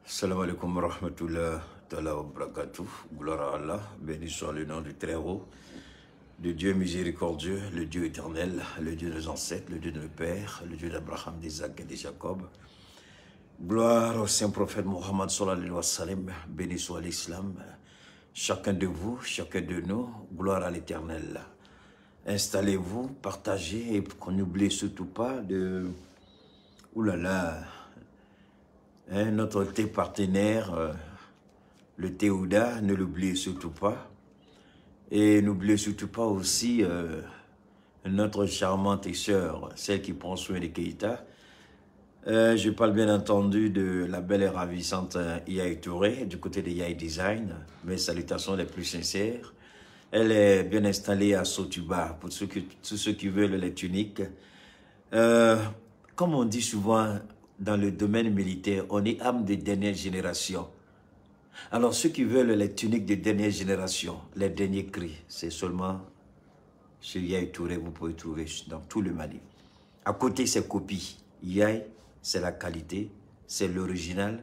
Salam alaikum wa rahmatullah wa barakatuh. Gloire à Allah, béni soit le nom du Très-Haut, le Dieu miséricordieux, le Dieu éternel, le Dieu de nos ancêtres, le Dieu de nos pères, le Dieu d'Abraham, d'Isaac et de Jacob. Gloire au saint prophète Mohammed sallallahu alayhi wa sallam, béni soit l'islam. Chacun de vous, chacun de nous, gloire à l'éternel. Installez-vous, partagez et qu'on n'oublie surtout pas de... Oulala, hein, notre thé partenaire, le Théouda, ne l'oubliez surtout pas. Et n'oubliez surtout pas aussi notre charmante sœur, celle qui prend soin de Keïta. Je parle bien entendu de la belle et ravissante Yaye Touré, du côté de Yaye Design. Mes salutations les plus sincères. Elle est bien installée à Sotuba, pour tous ceux qui veulent les tuniques. Comme on dit souvent dans le domaine militaire, on est âme de dernière génération. Alors ceux qui veulent les tuniques de dernière génération, les derniers cris, c'est seulement chez Yaye Touré, vous pouvez trouver dans tout le Mali. À côté, c'est copie. Yaye, c'est la qualité, c'est l'original,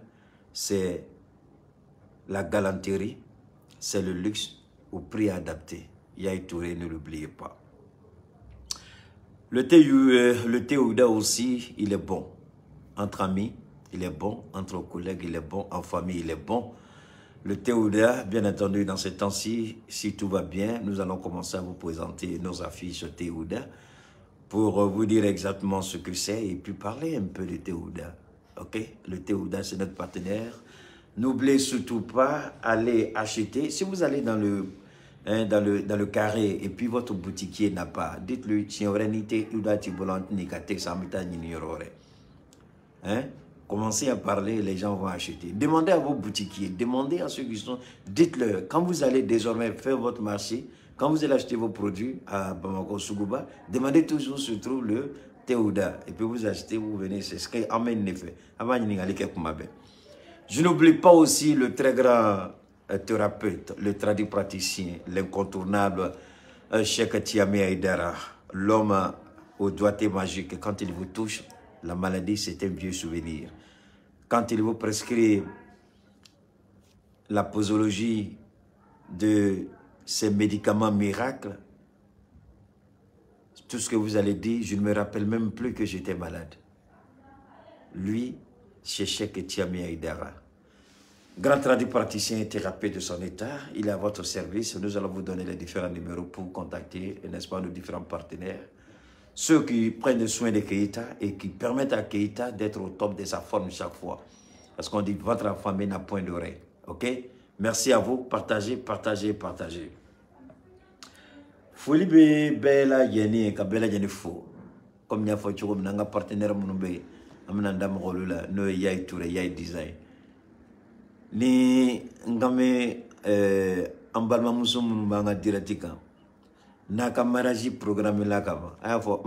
c'est la galanterie, c'est le luxe au prix adapté. Yaye Touré, ne l'oubliez pas. Le Théouda aussi, il est bon. Entre amis, il est bon. Entre collègues, il est bon. En famille, il est bon. Le Théouda, bien entendu, dans ces temps-ci, si tout va bien, nous allons commencer à vous présenter nos affiches Théouda pour vous dire exactement ce que c'est et puis parler un peu de Théouda. Ok? Le Théouda, c'est notre partenaire. N'oubliez surtout pas, allez acheter. Si vous allez dans le carré et puis votre boutiquier n'a pas, dites-lui, hein? Commencez à parler, les gens vont acheter. Demandez à vos boutiquiers, demandez à ceux qui sont, dites-leur, quand vous allez désormais faire votre marché, quand vous allez acheter vos produits à Bamako, Sougouba, demandez toujours où se trouve le Théouda. Et puis vous achetez, vous venez, c'est ce qui amène l'effet. Je n'oublie pas aussi le très grand thérapeute, le tradipraticien, l'incontournable Cheikh Tiamé Aïdara, l'homme au doigté magique. Quand il vous touche, la maladie, c'est un vieux souvenir. Quand il vous prescrit la posologie de ces médicaments miracles, tout ce que vous allez dire, je ne me rappelle même plus que j'étais malade. Lui, c'est Cheikh Tiamé Aïdara. Grand tradipraticien et thérapeute de son état, il est à votre service. Nous allons vous donner les différents numéros pour contacter, n'est-ce pas, nos différents partenaires. Ceux qui prennent soin de Keïta et qui permettent à Keïta d'être au top de sa forme chaque fois. Parce qu'on dit votre famille n'a point d'oreille. Ok? Merci à vous. Partagez, partagez, partagez. Foli be bela yeni ka bela yeni fo. Comme nya fo chugo nanga partenaire munube amna ndam golula no Yaye Touré Yaye Design. Ni ngame ambalma muso munubanga diratika. Naka mariage programme là kaba aya fo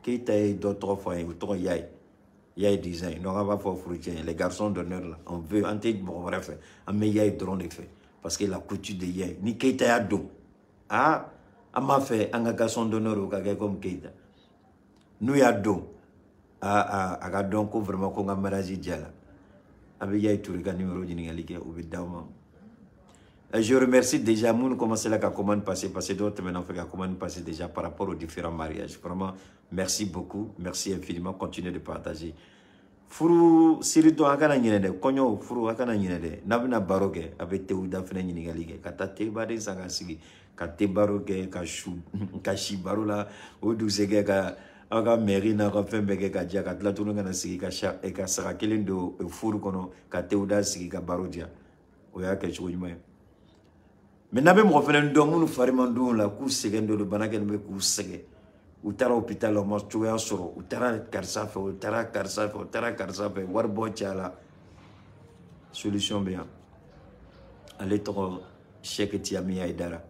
Keïta est d'autres fois ou ton Yaye Design donc on va faire fruitier les garçons d'honneur là on veut en tête bon bref mais Yaye drôle de fait parce que la couture de Yaye ni Keïta ya do ah ama fait un garçon d'honneur ou quelque comme Keïta nous ya do aga donc vraiment ko nga mariage diala avec Yaye Touré ka numéro ni ngalike ou bidama. Je remercie déjà, nous commençons la commande passer parce que d'autres maintenant fait la commande passer déjà par rapport aux différents mariages. Vraiment, merci beaucoup, merci infiniment, continuez de partager. Furu sirito akana nyinede, konyo furu akana nyinede, nabina baroke avec Théouda fene nyinigalige, kata tebade sangasigi, kate baroke, kashi barola, odusege ka aga merina ka fembege ka dia ka tlatunu kana sigi ka sha e ka sara kelendo furu kono ka Théouda sigi ka barodia. Oya ke chouima. Mais n'avez pas fait un don, nous faisons la course, le banagan me course. Ou tara hôpital, on m'a tué en soro, ou tara karsafe, ou tara karsafe, ou tara karsafe, warbocha solution bien. Allez, ton Cheikh Tiamé Aïdara.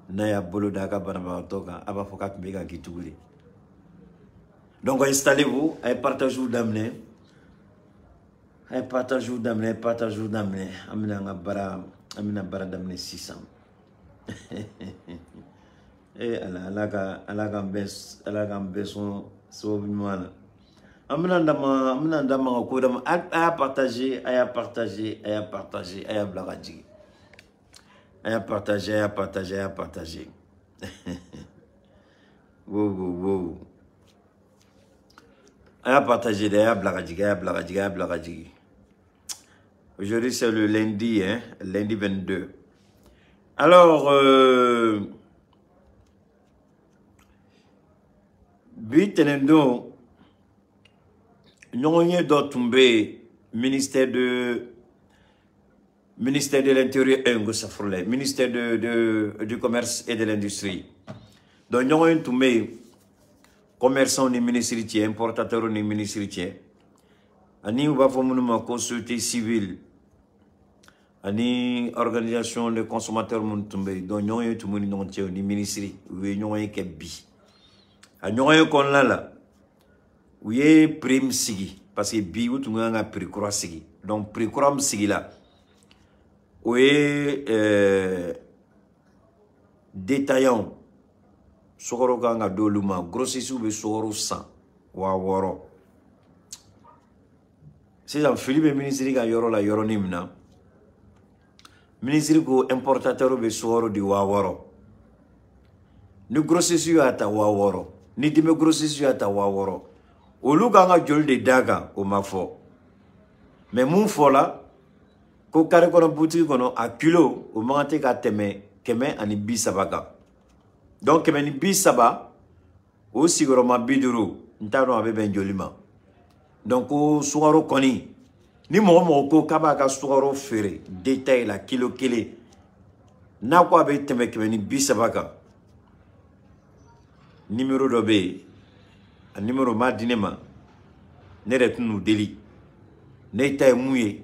Naya bolo daga banaba toga, aba fokat mega kituguri. Donc installez-vous, et partagez-vous d'amener. Et partagez-vous d'amener, partagez-vous d'amener. Amina bara. Amina baradamne 600. Et alaga beson so bimala. Amenandama kodam aya partager, aya partager, aya partager, aya blagaji. Aya partager, aya partager, aya partager. Wow. Aya partager, aya blagaji, aya blagaji, aya blagaji. Aujourd'hui c'est le lundi, hein, lundi 22. Alors, Bitenendo. Nous avons tombé ministère de l'Intérieur, ministère du Commerce et de l'Industrie. Donc nous avons tombé commerçant ni ministère, importateur ni ministère. Nous avons fait consulté civil, ni organisation de consommateurs tombé. Donc nous avons tombé ni ministère, nous avons été bi. Nous avons là. Oui, prime sigi parce que bi ou tu nga prix croix sigi donc prix croix sigi là oui détaillant sokoro nga doluma grossiste ou be sokoro 100 wa woro c'est un Philippe ministre ga yoro la yoro nimna ministre ko importateur be sokoro di wa woro ni grossiste ata wa woro ni dime grossiste ata wa woro Olu ganga jol de daga o mafo. Mais mon fola ko kare kono boutique kono a kilo o mangate ka teme keme ani bisabaka. Donc keme ni bisaba o sigoro ma biduru ntano abe ben jolima. Donc o suwaro koni ni mo ko kaba ka suwaro fere détail la kilo kele na ko abe teme keme ni bisabaka. Numéro dobe un numéro ma dinema ne retenu deli ne tay mouye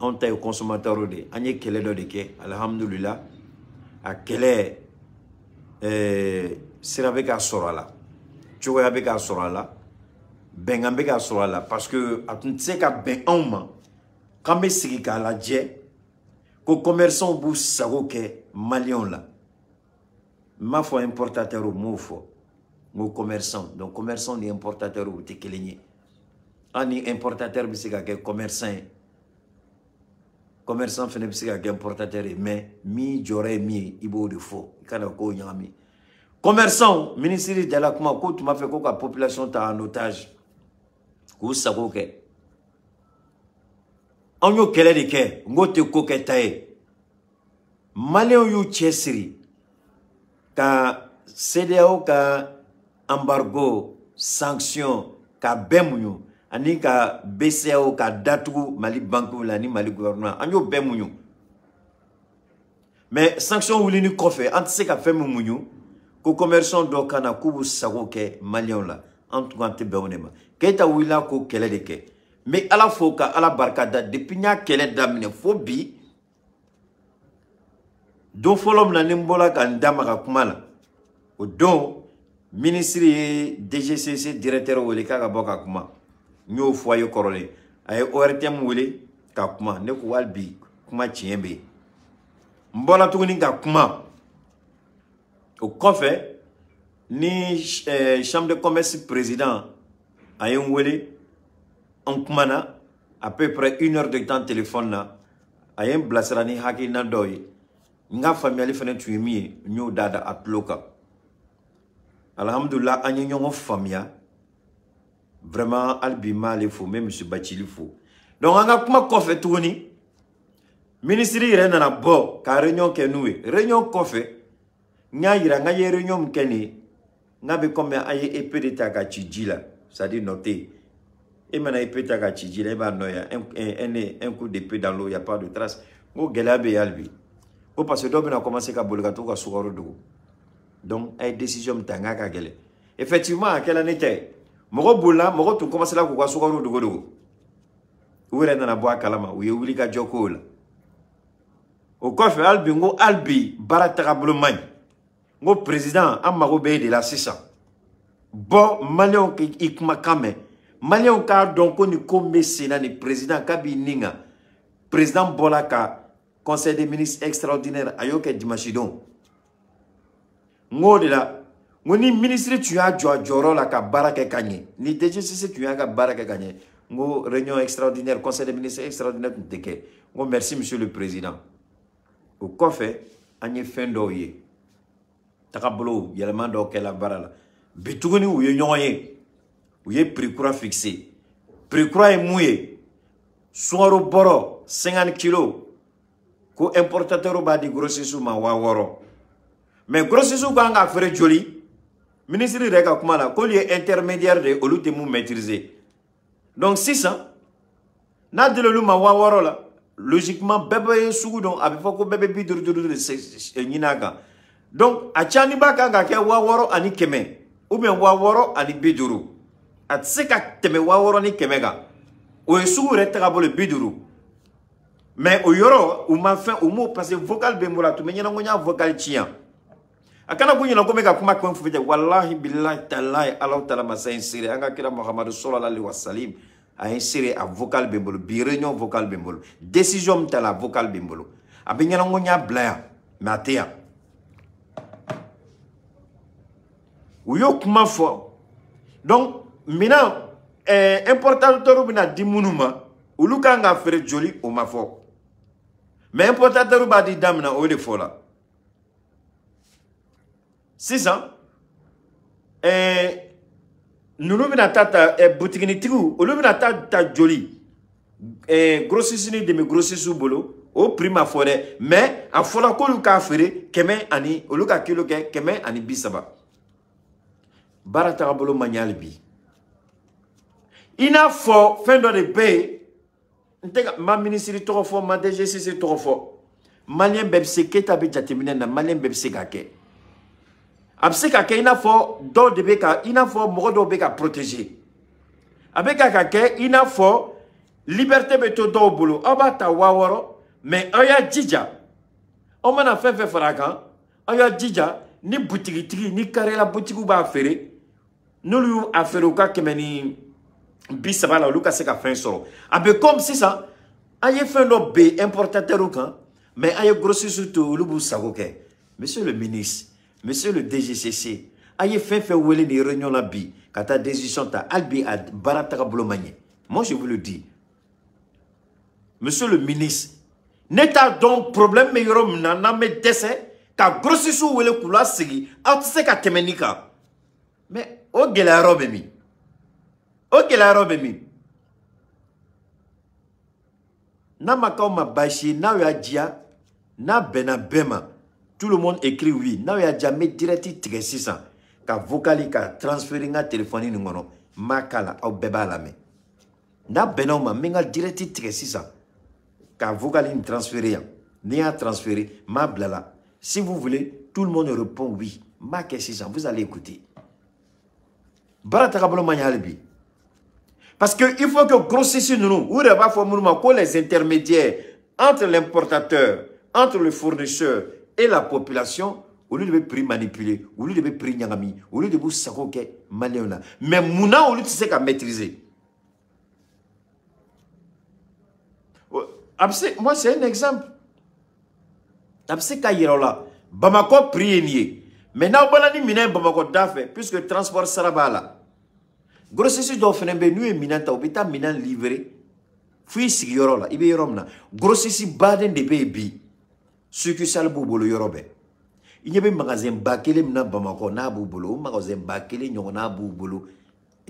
on tay consommateur de anye kele do de ke alhamdulillah a kele sirabe ka sorala choya be ka sorala bengambe ka sorala parce que atun ka ben onma kambe sigi ka la je ko commerçant bu sago ke malion la ma fo importateur au mofo Mo commerçant donc commerçant ni importateur ou te kelenye ani importateur bisika ke commerçant fene bisika ke importateur mais mi jore mi ibo de faux kana ko nyami commerçant ministre de la kuma ko tu m'a fait ko ka population ta en otage ko sako ke onyo kele de ke ngote ko ke tae maleo yu chesiri ka CDAO ka embargo, sanction, ka bemunyo, ani ka BCAO, ka datugu, mali banku, ni mali gouvernement, anyo bemunyo. Mais sanction ou ni kofe, anti ka fe mumunyo, ko commerçant do kana kubu sago ke malion la, antu gante beonema. Keita wila ko kele de ke. Mais ala foka, ala barkada, depuis nya kele damine, fobi, don folom na nimbola ka ndama ka kumala. O don, ministre DGCC directeur wele ka boka kuma nyo foyer korole ay ORTM wele ka kuma ne ko walbi kuma chiembe mbola tuguni ka kuma au kofe ni chambre de commerce président ay wele en kumana à peu près 1 heure de temps téléphone na ay blasrani haki na doy nga famille fene tuimi nyo dada atloka. Alhamdulillah, on y a famille. Vraiment, Albima le fou, même M. Bachili fou. Donc, on a comment qu'on fait tourner. Ministre, il y a un bon, car réunion que nous, réunion qu'on fait. Nya réunion keni. N'a pas comme un épée de takachi là. C'est-à-dire noter. Et maintenant, épée de takachi là, un coup d'épée dans l'eau, il n'y a pas de trace. Go gelabe albi. Go parce que d'abord, on a commencé à bolgato à souraro d'eau. Donc, une décision tanga kagele. Effectivement, à quelle année était? Moro boula, moro tu commences là pour souraro de godo. Où est la bois kalama? Où est Wilika Joko là? Au coffre albi, ngo albi, baratarablement. Ngo président, amaro beye de la 600. Bon, Malion qui ikma kame. Malion car donc on y comme sénat ni président Kabi Ninga. Président Bolaka, conseil des ministres extraordinaire, ayoke Dimachidon. Ngo de la Ni ministre tu as Joro la ka baraka kanye. Ni DGCC tu as ka baraka kanye. Ngo réunion extraordinaire, conseil des ministres extraordinaire teke. Ngo merci monsieur le président. Au coffre, anye fendo ye. Takabolo, yelman do ke la barala. Bituguni ou ye nyoye. Ou ye prix courant fixé. Prix courant est mouillé. Soiro boro 50 kilos. Ko importateur ba di grossissou ma waworo. Mais grossissou ka nga faire joli. Ministre reka kuma la ko lié intermédiaire de olu te mou maîtriser. Donc 600 na de lolu ma waworo la logiquement bébé sugu don abi fako bébé bidur nyinaka. Donc a chani ba ka ga ke waworo ani keme ou bien waworo ani biduru. At seka teme waworo ni kemega. O sugu reta bolo biduru. Mais au yoro ou ma fin au mot parce que vocal bembola tu menyana ngonya vocal chien. Akana kunyi na komeka kuma kwa mfufete wallahi billahi tallahi Allah ta'ala masa insire anga kira Muhammad sallallahu alaihi wasallam a insire a vocal bembolo bi réunion vocal bembolo décision mtala vocal bembolo abinyana ngonya blaya matea uyo kuma fo donc mina importateur bina dimunuma uluka nga fere joli o mafo mais importateur ba di damna o de fola 6 ans, nous avons ta boutique ni tigu, nous avons ta jolie, grossissini de mes grossissous bolo, au prima forêt, mais à fola ko luka fere, keme ani, au luka kilo ke, keme ani bisaba. Barata bolo manyal bi. Ina fo, fin de paye, ma ministre trop fort, ma DGCC trop fort. Malien bebse keta be jatemine na malien bebse gake. Abseka ke ina fo do de beka ina fo modo beka protéger. Abeka kake ina fo liberté beto do bolo abata waworo mais aya djija. O mana fe farakan aya djija ni boutique tigi ni carré la boutique ba fere. Nulu afero ka kemeni bisaba la luka seka fin soro. Abe comme si ça aye fin no be importateur kan mais aye grossisseur to lubu sagoke. Monsieur le ministre, monsieur le DGCC, aye fait wele ni réunion la bi, kata décision ta albi ad barataka blomanye. Moi je vous le dis. Monsieur le ministre, n'état donc problème mais yorom nana me décès ka grossisu wele kula sigi, autse ka temenika. Mais o gela robe mi. O gela robe mi. Na makao mabashi na ya dia na bena bema. Tout le monde écrit oui. Now il y a jamais direct 600. Ka vocali ka transférer nga téléphone ni ngono makala au beba la me. Na benoma menga direct 600. Ka vocali ni transférer ni a transférer ma blala. Si vous voulez, tout le monde répond oui. Ma 600, vous allez écouter. Barata bolo manyalbi. Parce que il faut que grossissez nous ou reba fo mouvement que les intermédiaires entre l'importateur, entre le fournisseur et la population, au lieu de prix manipuler, au lieu de prix nyangami, au lieu de vous sakoke maléona. Mais mouna au lieu de se maîtriser. Moi c'est un exemple. Abse kayirola, Bamako prix nié. Maintenant balani mina Bamako dafe puisque transport sarabala. Grossesse do fenembe nu e minanta obita minan livré. Fui sigiyorola, ibe yoromna. Grossesse baden de baby. Succursale boubolo yorobe. Il y a un magasin bakele mna Bamako na boubolo, magasin bakele nyona boubolo,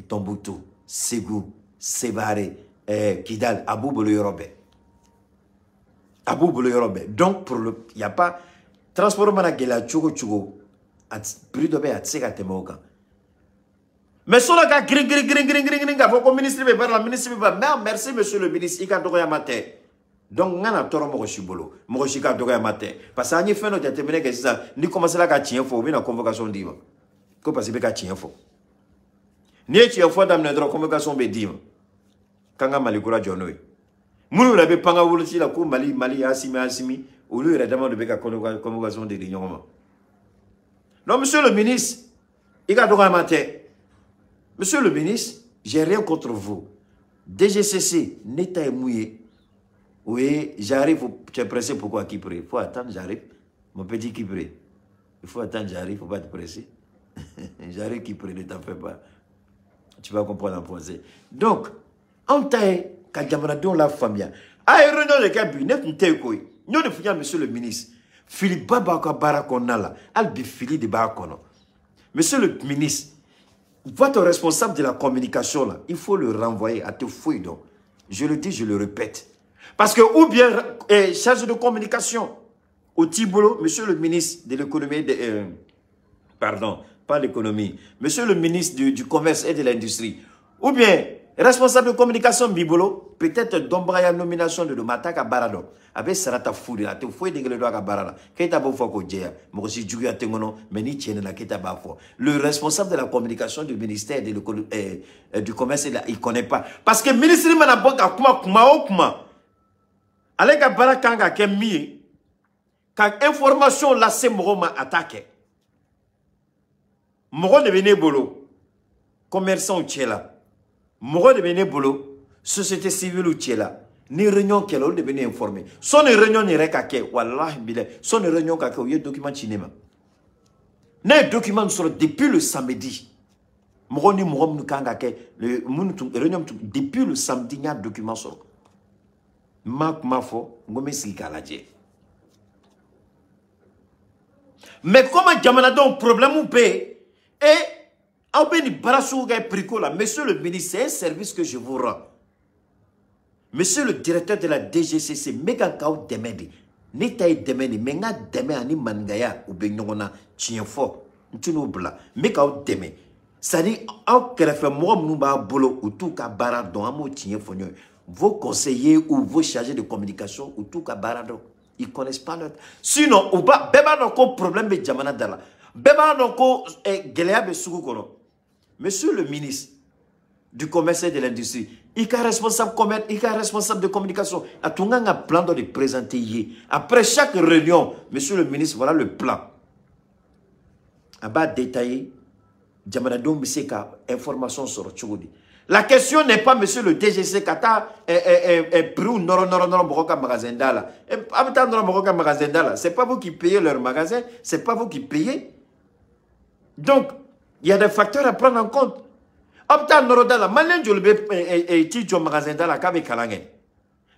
Tombouctou, Ségou, Sévaré, Kidal, aboubolo yorobe. Aboubolo yorobe. Donc pour le, il y a pas transport managela chugo chugo, at prix de bé at sega temoka. Mais sur le cas gring, faut ministre be la ministre be merci monsieur le ministre, ika doya matin. Donc, on a toro mo shibolo, mo shika doga matin. Parce que ni fait no déterminer que ça, ni commencer la ka tien fo, bi na convocation diva. Ko parce que ka tien fo. Ni tien fo dam na dro convocation be diva. Kanga malikura jonoy. Munu la be panga wuluti la ko mali asimi, ou lui redemande de beka convocation de réunion. Non monsieur le ministre, ika doga matin. Monsieur le ministre, j'ai rien contre vous. DGCC, n'état mouillé. Oui, j'arrive, tu es pressé, pourquoi qui prie? Il faut attendre, j'arrive. Mon petit qui prie. Il faut attendre, j'arrive, il ne faut pas te presser. J'arrive qui prenait, t'en fais pas. Tu vas comprendre en français. Donc, en taille, quand Yamanadon la famille, a réunion de cabinet, nous devons, monsieur le ministre, Philippe Babaka Barakonala, Albi Philippe de Barakono. Monsieur le ministre, votre responsable de la communication, là, il faut le renvoyer à te fouiller donc. Je le dis, je le répète. Parce que, ou bien, chargé de communication, au Tibolo, monsieur le ministre de l'économie, pardon, pas l'économie, monsieur le ministre du commerce et de l'industrie, ou bien, responsable de communication Bibolo, peut-être d'ombraya nomination de Mataka Barado, avec Sarata Foudi, la te fouille de Geledoaka Barada, Keita Bofoko Djea, Mokosi Djugia Tengono, Meni Tiene la Keita Bafo. Le responsable de la communication du ministère du commerce, il ne connaît pas. Parce que le ministre de Manaboka, Kuma, Alega Barakanga, Kemi, quand information là, c'est Moroma attaqué. Moro devenait bolo, commerçant ou tchela. Moro devenait bolo, société civile ou tchela. Ni réunion qu'elle a devenait informé. Son réunion n'est pas qu'elle, wallah billah. Son réunion qu'elle a eu document cinéma. Les documents sont depuis le samedi. Moro ni moro n'kanga ke le réunion depuis le samedi il y a document sur. Mak mafo ngome sikaladje. Mais comment Yamanadon problème ou paye? Et, monsieur le ministre, c'est un service que je vous rends. Monsieur le directeur de la DGCC, méga kao demedi. N'était demedi, mais n'a demé ani mangaya ou benyona tien fort. Tu nous bla, méga demé. Ça dit, en fait moi m'ouba bolo ou tout ka barado amo tien fonyo. Vos conseillers ou vos chargés de communication ou tout ka barado, ils connaissent pas l'autre. Sinon, ou pas, beba n'ont problème de Jamana Dala. Monsieur le ministre du commerce et de l'industrie, il est responsable commerce, il est responsable de communication. A tout un plan de présenter. Après chaque réunion, monsieur le ministre, voilà le plan. À bas détaillé, Jamanadon Bisseka, information sur Tchoudi. La question n'est pas, monsieur le DGC, Kata, Prou, Noro, Moroka Magazendala. C'est pas vous qui payez leur magasin, c'est pas vous qui payez. Donc, il y a des facteurs à prendre en compte. Opta Norodala, Malin Jolbe et Tidjo Magazendala, Kabe Kalange.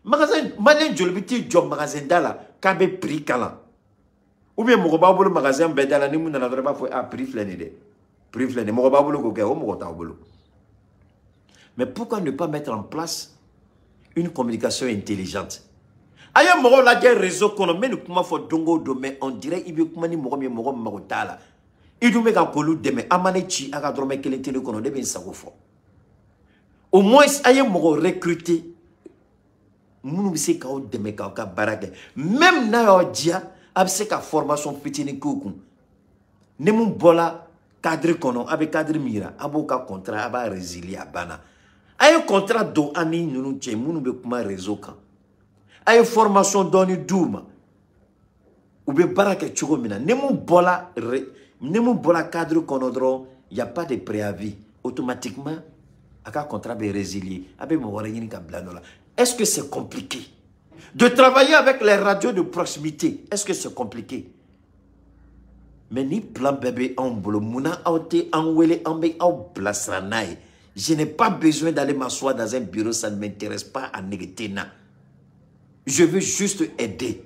Malin Jolbe Tidjo Magazendala, Kabe Pri Kalan. Ou bien Morobabolo Magazin Bedala, ni Mouna n'a pas à Pri Flenide. Pri Flenide, Morobabolo Gogao, Morotabolo. Mais pourquoi ne pas mettre en place une communication intelligente? Aya moro la guerre réseau qu'on met le kuma fo dongo dome on dirait il veut kuma ni moro mi moro marotala. Il doit mettre en colou deme amanechi aga drome kele tele kono de ben sagofo. Au moins aya moro recruter munu bise ka o deme ka barake. Même na yo dia abse ka formation petini kuku. Ne mun bola cadre kono avec cadre mira aboka contrat aba résilier bana. Aya contrat do ani nunu che munu be kuma réseau kan. Aye formation doni douma ou be barake chugomina nemu bola cadre konodro il y a pas de préavis automatiquement aka contrat be résilier abe mo wara yini ka blanola. Est-ce que c'est compliqué de travailler avec les radios de proximité? Est-ce que c'est compliqué? Mais ni plan bébé en bolo muna aute en wele en be au blasranai. Je n'ai pas besoin d'aller m'asseoir dans un bureau, ça ne m'intéresse pas à négocier. Je veux juste aider.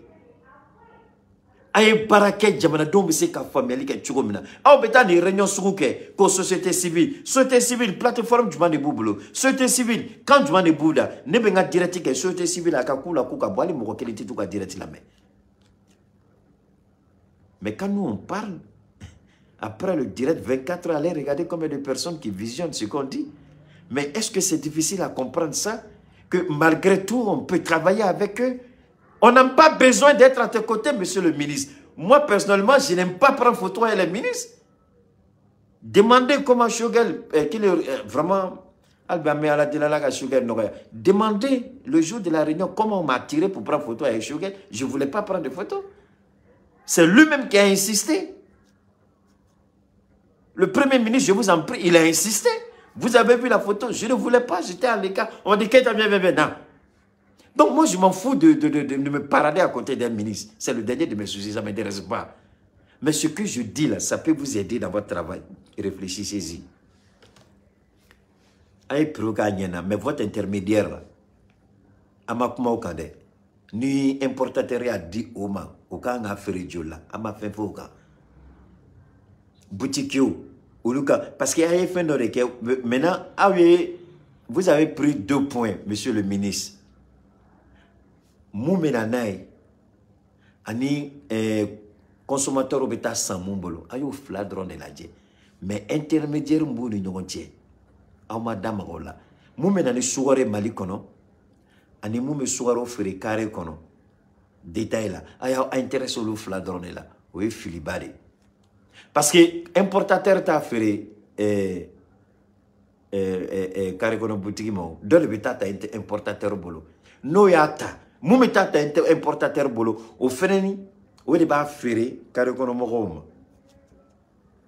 Aye barake Jamanadon bise ka famille ke chugomina. Aw beta ni réunion suruke ko société civile plateforme du mane boublo. Société civile quand du mane bouda ne benga direct ke société civile akakula kuka bwali moko keliti tuka direct la main. Mais quand nous on parle après le direct 24 heures, allez regarder combien de personnes qui visionnent ce qu'on dit. Mais est-ce que c'est difficile à comprendre ça? Que malgré tout, on peut travailler avec eux. On n'a pas besoin d'être à tes côtés, monsieur le ministre. Moi, personnellement, je n'aime pas prendre photo avec les ministres. Demandez comment Shogel, qu'il est vraiment... Demandez le jour de la réunion comment on m'a attiré pour prendre photo avec Shogel. Je ne voulais pas prendre de photo. C'est lui-même qui a insisté. Le Premier ministre, je vous en prie, il a insisté. Vous avez vu la photo, je ne voulais pas, j'étais à l'écart. On dit qu'il est bien. Donc moi, je m'en fous de me parader à côté d'un ministre. C'est le dernier de mes soucis, ça ne m'intéresse pas. Mais ce que je dis là, ça peut vous aider dans votre travail. Réfléchissez-y. Mais votre intermédiaire là, Amakuma Okade, ni importateur a dit au man, au cas où on a fait là, on a fait au cas. Boutique, parce qu'il y a un fait dans lequel, maintenant, vous avez pris 2 points, monsieur le ministre. Moumenanaï, ani consommateur au bêta sans mon bolo, ayo fladron de la dje. Mais intermédiaire mbouni n'ontier. Aw madame rola. Moumenani soirée mali kono, ani moume soirée fere carré kono. Détail là, ayo intéressé au fladron là, oui filibari. Parce que importateur t'a fait carré kono boutique mo, dans le bêta t'a importateur bolo. No yata. Moumeta importateur bolo au feneni ou de ba ferré carré kono mo.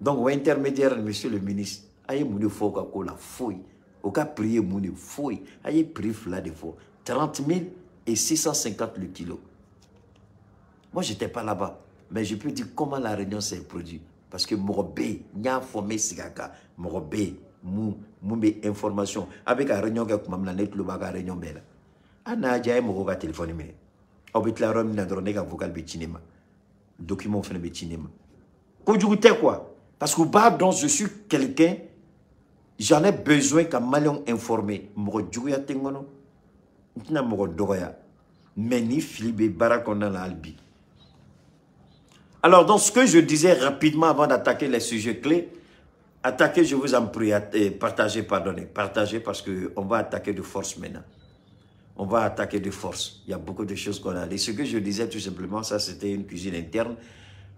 Donc intermédiaire monsieur le ministre aye mouni fo ka ko la fouille au cas prier mouni fouille aye prix là de faux 30 000 et 650 le kilo. Moi j'étais pas là-bas mais je peux dire comment la réunion s'est produite parce que Morobé nya formé sigaka Morobé moumbe information avec la réunion que mamla net le baga réunion bela. Ana jaye mo ga téléphone mais obitla rom na drone ga vocal be cinéma document fait be cinéma ko djouté quoi parce que bah donc je suis quelqu'un j'en ai besoin qu'un malin informé mo djouya tengono ntina mo doya mais ni Philippe Barakona la albi. Alors donc ce que je disais rapidement avant d'attaquer les sujets clés, attaquer je vous en prie partager pardonnez partager parce que on va attaquer de force maintenant. On va attaquer de force. Il y a beaucoup de choses qu'on a dit. Ce que je disais tout simplement, ça c'était une cuisine interne.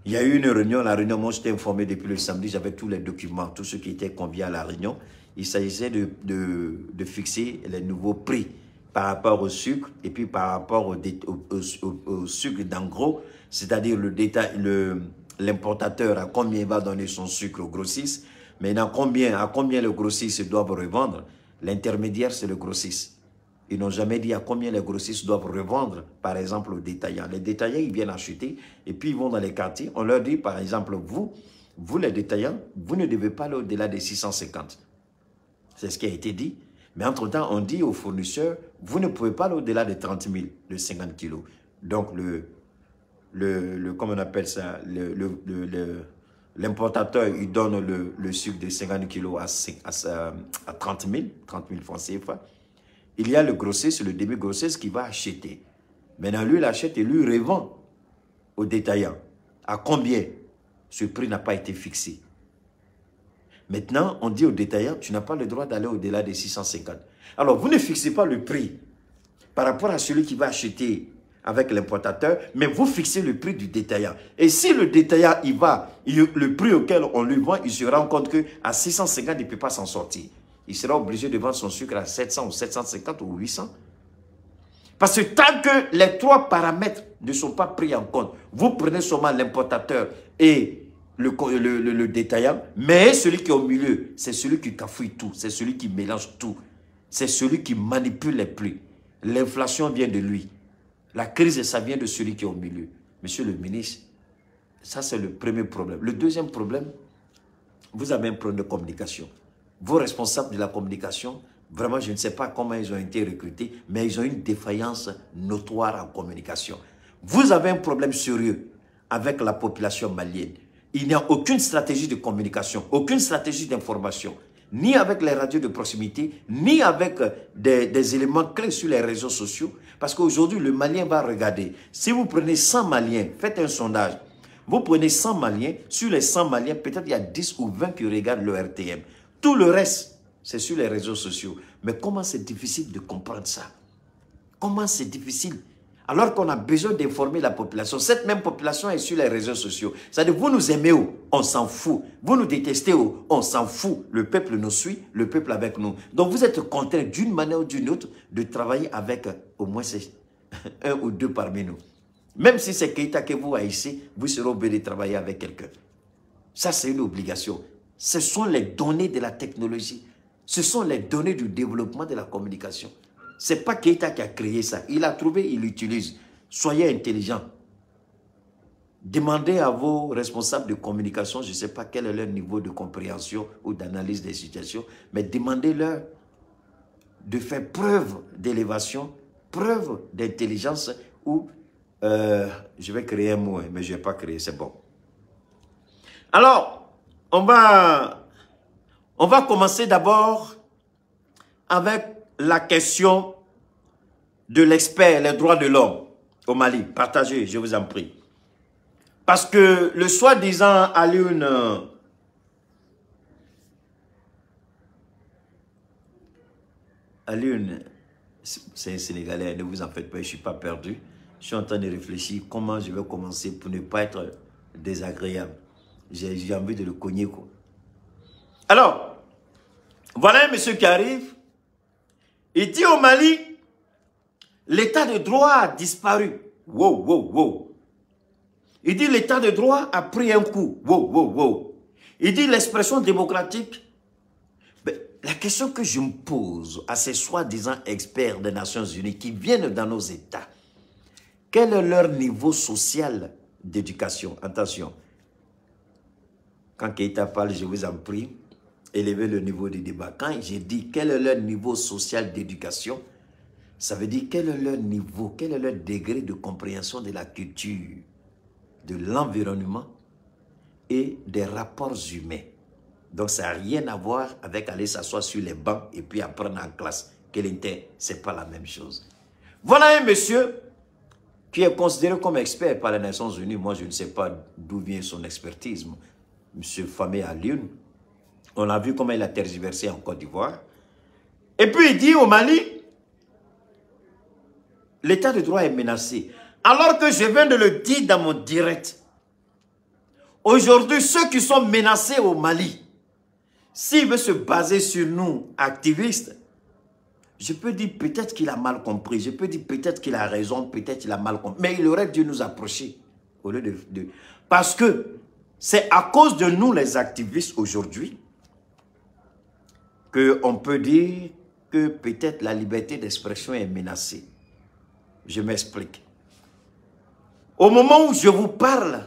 Il y a eu une réunion. La réunion, moi j'étais informé depuis le samedi. J'avais tous les documents, tout ce qui était convié à la réunion. Il s'agissait de fixer les nouveaux prix par rapport au sucre et puis par rapport au sucre d'en gros. C'est-à-dire le détail, l'importateur à combien il va donner son sucre au grossiste. Maintenant, à combien le grossiste doit revendre. L'intermédiaire, c'est le grossiste. Ils n'ont jamais dit à combien les grossistes doivent revendre, par exemple, aux détaillants. Les détaillants, ils viennent acheter et puis ils vont dans les quartiers. On leur dit, par exemple, vous les détaillants, vous ne devez pas aller au-delà des 650. C'est ce qui a été dit. Mais entre-temps, on dit aux fournisseurs, vous ne pouvez pas aller au-delà de 30 000, de 50 kilos. Donc, comment on appelle ça, l'importateur, il donne le sucre de 50 kilos à 30 000 francs CFA. Il y a le grossiste, le demi-grossiste qui va acheter. Maintenant, lui, il achète et lui revend au détaillant. À combien? Ce prix n'a pas été fixé. Maintenant, on dit au détaillant, tu n'as pas le droit d'aller au-delà des 650. Alors, vous ne fixez pas le prix par rapport à celui qui va acheter avec l'importateur, mais vous fixez le prix du détaillant. Et si le détaillant, le prix auquel on lui vend, il se rend compte qu'à 650, il ne peut pas s'en sortir. Il sera obligé de vendre son sucre à 700 ou 750 ou 800. Parce que tant que les 3 paramètres ne sont pas pris en compte, vous prenez seulement l'importateur et le détaillant, mais celui qui est au milieu, c'est celui qui cafouille tout, c'est celui qui mélange tout, c'est celui qui manipule les prix. L'inflation vient de lui. La crise, ça vient de celui qui est au milieu. Monsieur le ministre, ça c'est le premier problème. Le deuxième problème, vous avez un problème de communication. Vos responsables de la communication, vraiment, je ne sais pas comment ils ont été recrutés, mais ils ont une défaillance notoire en communication. Vous avez un problème sérieux avec la population malienne. Il n'y a aucune stratégie de communication, aucune stratégie d'information, ni avec les radios de proximité, ni avec des éléments clés sur les réseaux sociaux. Parce qu'aujourd'hui, le Malien va regarder. Si vous prenez 100 Maliens, faites un sondage. Vous prenez 100 Maliens, sur les 100 Maliens, peut-être il y a 10 ou 20 qui regardent le RTM. Tout le reste, c'est sur les réseaux sociaux. Mais comment c'est difficile de comprendre ça? Comment c'est difficile? Alors qu'on a besoin d'informer la population. Cette même population est sur les réseaux sociaux. C'est-à-dire, vous nous aimez, on s'en fout. Vous nous détestez, on s'en fout. Le peuple nous suit, le peuple avec nous. Donc, vous êtes contraints d'une manière ou d'une autre de travailler avec au moins 1 ou 2 parmi nous. Même si c'est Keïta que vous haïssez, vous serez obligé de travailler avec quelqu'un. Ça, c'est une obligation. Ce sont les données de la technologie. Ce sont les données du développement de la communication. Ce n'est pas Keïta qui a créé ça. Il a trouvé, il l'utilise. Soyez intelligents. Demandez à vos responsables de communication, je ne sais pas quel est leur niveau de compréhension ou d'analyse des situations, mais demandez-leur de faire preuve d'élévation, preuve d'intelligence ou, je vais créer un mot, mais je ne vais pas créer, c'est bon. Alors, on va commencer d'abord avec la question de l'expert, les droits de l'homme au Mali. Partagez, je vous en prie. Parce que le soi-disant Alioune, c'est un Sénégalais, ne vous en faites pas, je ne suis pas perdu. Je suis en train de réfléchir comment je vais commencer pour ne pas être désagréable. J'ai envie de le cogner, quoi. Alors, voilà un monsieur qui arrive. Il dit au Mali, l'état de droit a disparu. Wow, wow, wow. Il dit l'état de droit a pris un coup. Wow, wow, wow. Il dit l'expression démocratique. Ben, la question que je me pose à ces soi-disant experts des Nations Unies qui viennent dans nos États, quel est leur niveau social d'éducation? Attention. Quand Keïta parle, je vous en prie, élevez le niveau du débat. Quand j'ai dit quel est leur niveau social d'éducation, ça veut dire quel est leur niveau, quel est leur degré de compréhension de la culture, de l'environnement et des rapports humains. Donc ça n'a rien à voir avec aller s'asseoir sur les bancs et puis apprendre en classe. Ce n'est pas la même chose. Voilà un monsieur qui est considéré comme expert par les Nations Unies. Moi, je ne sais pas d'où vient son expertise. Monsieur Famé Alioune, on a vu comment il a tergiversé en Côte d'Ivoire. Et puis il dit au Mali, l'état de droit est menacé. Alors que je viens de le dire dans mon direct. Aujourd'hui, ceux qui sont menacés au Mali, s'il veut se baser sur nous, activistes, je peux dire peut-être qu'il a mal compris, je peux dire peut-être qu'il a raison, peut-être qu'il a mal compris. Mais il aurait dû nous approcher. Au lieu de... Parce que c'est à cause de nous, les activistes, aujourd'hui, qu'on peut dire que peut-être la liberté d'expression est menacée. Je m'explique. Au moment où je vous parle,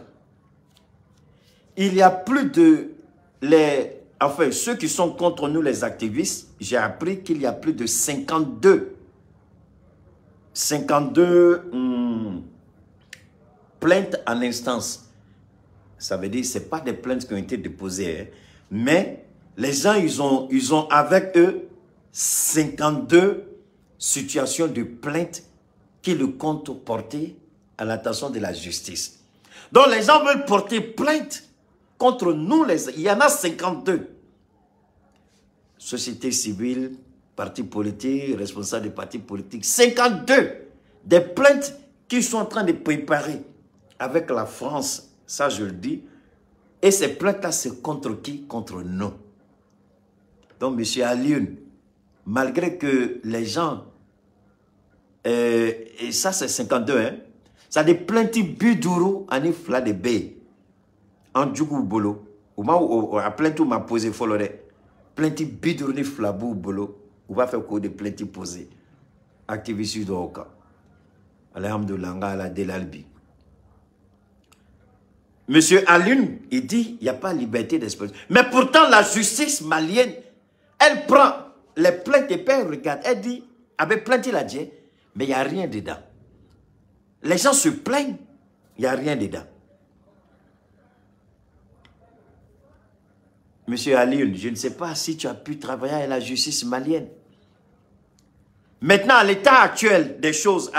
il y a plus de... Enfin, ceux qui sont contre nous, les activistes, j'ai appris qu'il y a plus de 52 plaintes en instance. Ça veut dire que ce n'est pas des plaintes qui ont été déposées, hein, mais les gens, ils ont avec eux 52 situations de plaintes qui le comptent porter à l'attention de la justice. Donc les gens veulent porter plainte contre nous. Il y en a 52. Société civile, partis politiques, responsables des partis politiques. 52 des plaintes qu'ils sont en train de préparer avec la France. Ça, je le dis. Et ces plaintes-là, c'est contre qui? Contre nous. Donc, M. Alioune, malgré que les gens... et ça, c'est 52, hein. Ça des plaintes biduru en ifla de bé. En djougou bolo. Ou ma plainte ou ma posé foloré. Plainte biduru ni flabou bolo. Ou va faire quoi de plainte posé. Activiste d'Oka. Alhamdoulilah, la Delalbi. Monsieur Alioune, il dit, il n'y a pas liberté d'expression. Mais pourtant, la justice malienne, elle prend les plaintes et elle regarde. Elle dit, avec plainte, il a dit, mais il n'y a rien dedans. Les gens se plaignent, il n'y a rien dedans. Monsieur Alioune, je ne sais pas si tu as pu travailler à la justice malienne. Maintenant, à l'état actuel des choses,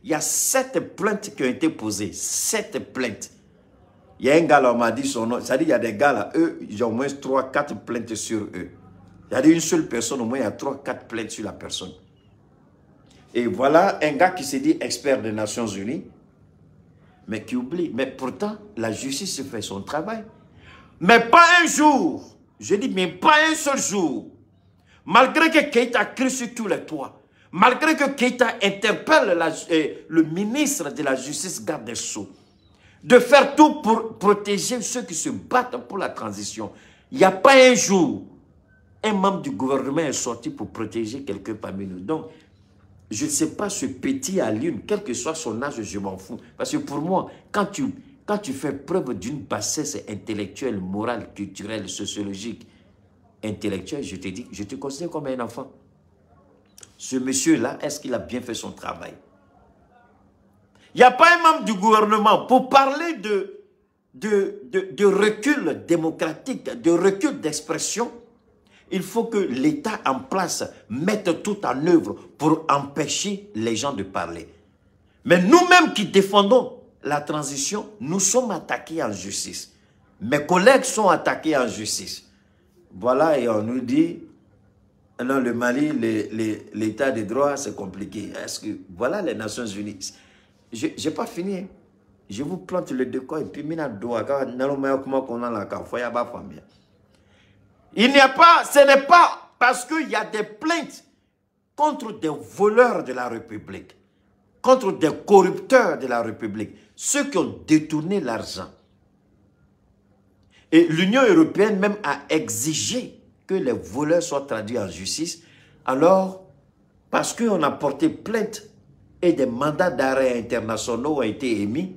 il y a 7 plaintes qui ont été posées. 7 plaintes. Il y a un gars là, on m'a dit son nom. C'est-à-dire, il y a des gars là, eux, ils ont au moins 3-4 plaintes sur eux. C'est-à-dire, une seule personne, au moins, il y a 3-4 plaintes sur la personne. Et voilà un gars qui s'est dit expert des Nations Unies, mais qui oublie. Mais pourtant, la justice fait son travail. Mais pas un jour, je dis, mais pas un seul jour, malgré que Keïta crie sur tous les toits, malgré que Keïta interpelle le ministre de la Justice, garde des Sceaux, de faire tout pour protéger ceux qui se battent pour la transition. Il n'y a pas un jour, un membre du gouvernement est sorti pour protéger quelqu'un parmi nous. Donc, je ne sais pas, ce petit à l'une, quel que soit son âge, je m'en fous. Parce que pour moi, quand tu fais preuve d'une bassesse intellectuelle, morale, culturelle, sociologique, intellectuelle, je te dis, je te considère comme un enfant. Ce monsieur-là, est-ce qu'il a bien fait son travail? Il n'y a pas un membre du gouvernement pour parler de recul démocratique, de recul d'expression. Il faut que l'État en place mette tout en œuvre pour empêcher les gens de parler. Mais nous-mêmes qui défendons la transition, nous sommes attaqués en justice. Mes collègues sont attaqués en justice. Voilà, et on nous dit, non, le Mali, l'état de droit, c'est compliqué. Est-ce que, voilà les Nations Unies. Je n'ai pas fini. Je vous plante le décor et puis, il n'y a pas, ce n'est pas parce qu'il y a des plaintes contre des voleurs de la République, contre des corrupteurs de la République, ceux qui ont détourné l'argent. Et l'Union européenne même a exigé que les voleurs soient traduits en justice. Alors, parce qu'on a porté plainte et des mandats d'arrêt internationaux ont été émis,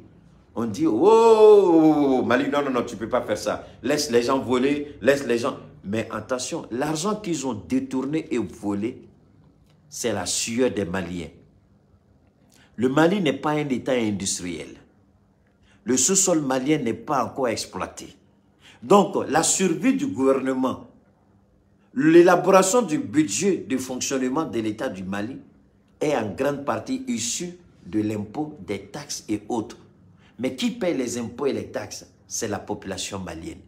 on dit, oh, Mali, non, non, non, tu ne peux pas faire ça. Laisse les gens voler, laisse les gens... Mais attention, l'argent qu'ils ont détourné et volé, c'est la sueur des Maliens. Le Mali n'est pas un État industriel. Le sous-sol malien n'est pas encore exploité. Donc, la survie du gouvernement, l'élaboration du budget de fonctionnement de l'État du Mali est en grande partie issue de l'impôt, des taxes et autres. Mais qui paye les impôts et les taxes? C'est la population malienne.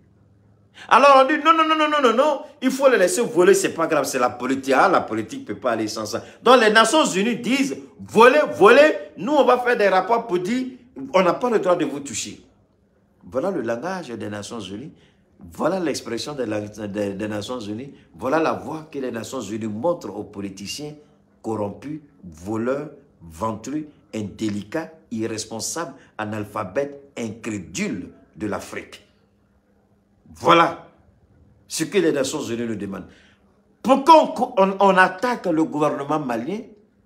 Alors on dit non, non, non, non, non, non, non, il faut les laisser voler, c'est pas grave, c'est la politique. Ah, la politique ne peut pas aller sans ça. Donc les Nations Unies disent, volez, volez, nous on va faire des rapports pour dire, on n'a pas le droit de vous toucher. Voilà le langage des Nations Unies, voilà l'expression des Nations Unies, voilà la voie que les Nations Unies montrent aux politiciens corrompus, voleurs, ventrus, indélicats, irresponsables, analphabètes, incrédules de l'Afrique. Voilà ce que les Nations Unies nous demandent. Pourquoi on attaque le gouvernement malien?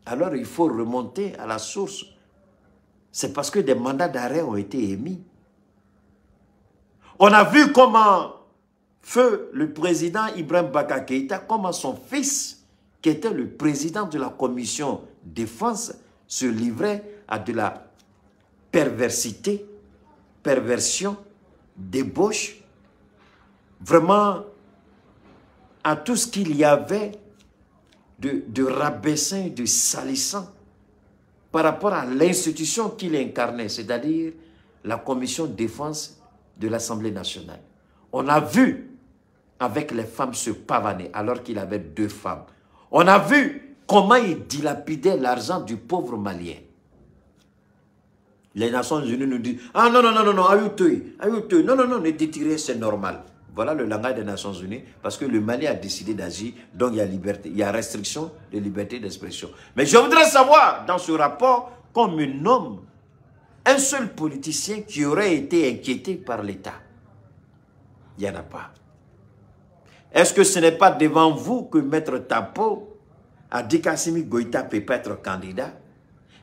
Alors il faut remonter à la source. C'est parce que des mandats d'arrêt ont été émis. On a vu comment feu le président Ibrahim Baka Keïta, comment son fils, qui était le président de la commission défense, se livrait à de la perversité, perversion, débauche, vraiment à tout ce qu'il y avait de rabaissant et de salissant par rapport à l'institution qu'il incarnait, c'est-à-dire la commission de défense de l'Assemblée nationale. On a vu avec les femmes se pavaner alors qu'il avait 2 femmes. On a vu comment il dilapidait l'argent du pauvre malien. Les Nations Unies nous disent, ah non, non, non, non, non, non, non, non, ne détirez, c'est normal. Voilà le langage des Nations Unies, parce que le Mali a décidé d'agir, donc il y a liberté, il y a restriction de liberté d'expression. Mais je voudrais savoir, dans ce rapport, qu'on me nomme un seul politicien qui aurait été inquiété par l'État. Il n'y en a pas. Est-ce que ce n'est pas devant vous que Maître Tapo a dit qu'Assimi Goïta ne peut pas être candidat?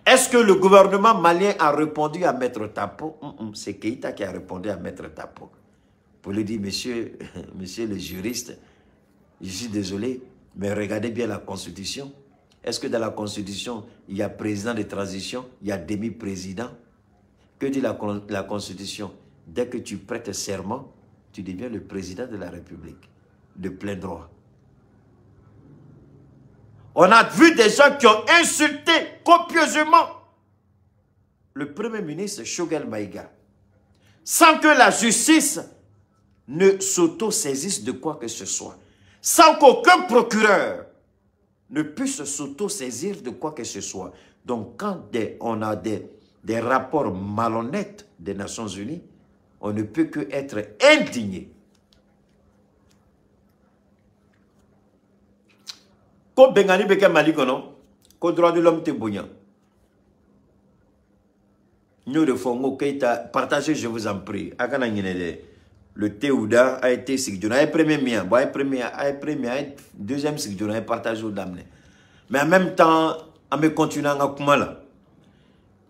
Est-ce que le gouvernement malien a répondu à Maître Tapo? C'est Keïta qui a répondu à Maître Tapo. Pour lui dire, monsieur le juriste, je suis désolé, mais regardez bien la Constitution. Est-ce que dans la Constitution, il y a président de transition, il y a demi-président? Que dit la Constitution? Dès que tu prêtes serment, tu deviens le président de la République, de plein droit. On a vu des gens qui ont insulté copieusement le Premier ministre Choguel Maïga, sans que la justice ne s'auto-saisisse de quoi que ce soit, sans qu'aucun procureur ne puisse s'auto-saisir de quoi que ce soit. Donc quand on a des rapports malhonnêtes des Nations Unies, on ne peut que être indigné. Ko Bengani beke Mali kono, ko droit de l'homme te bouillant. Nous de Fongo Keïta, partagez, je vous en prie. Akana nyinede. Le Théouda a été signé. Il premier mien, deuxième signé, partagé au damné. Mais en même temps, an bɛ continuer an ka kuma la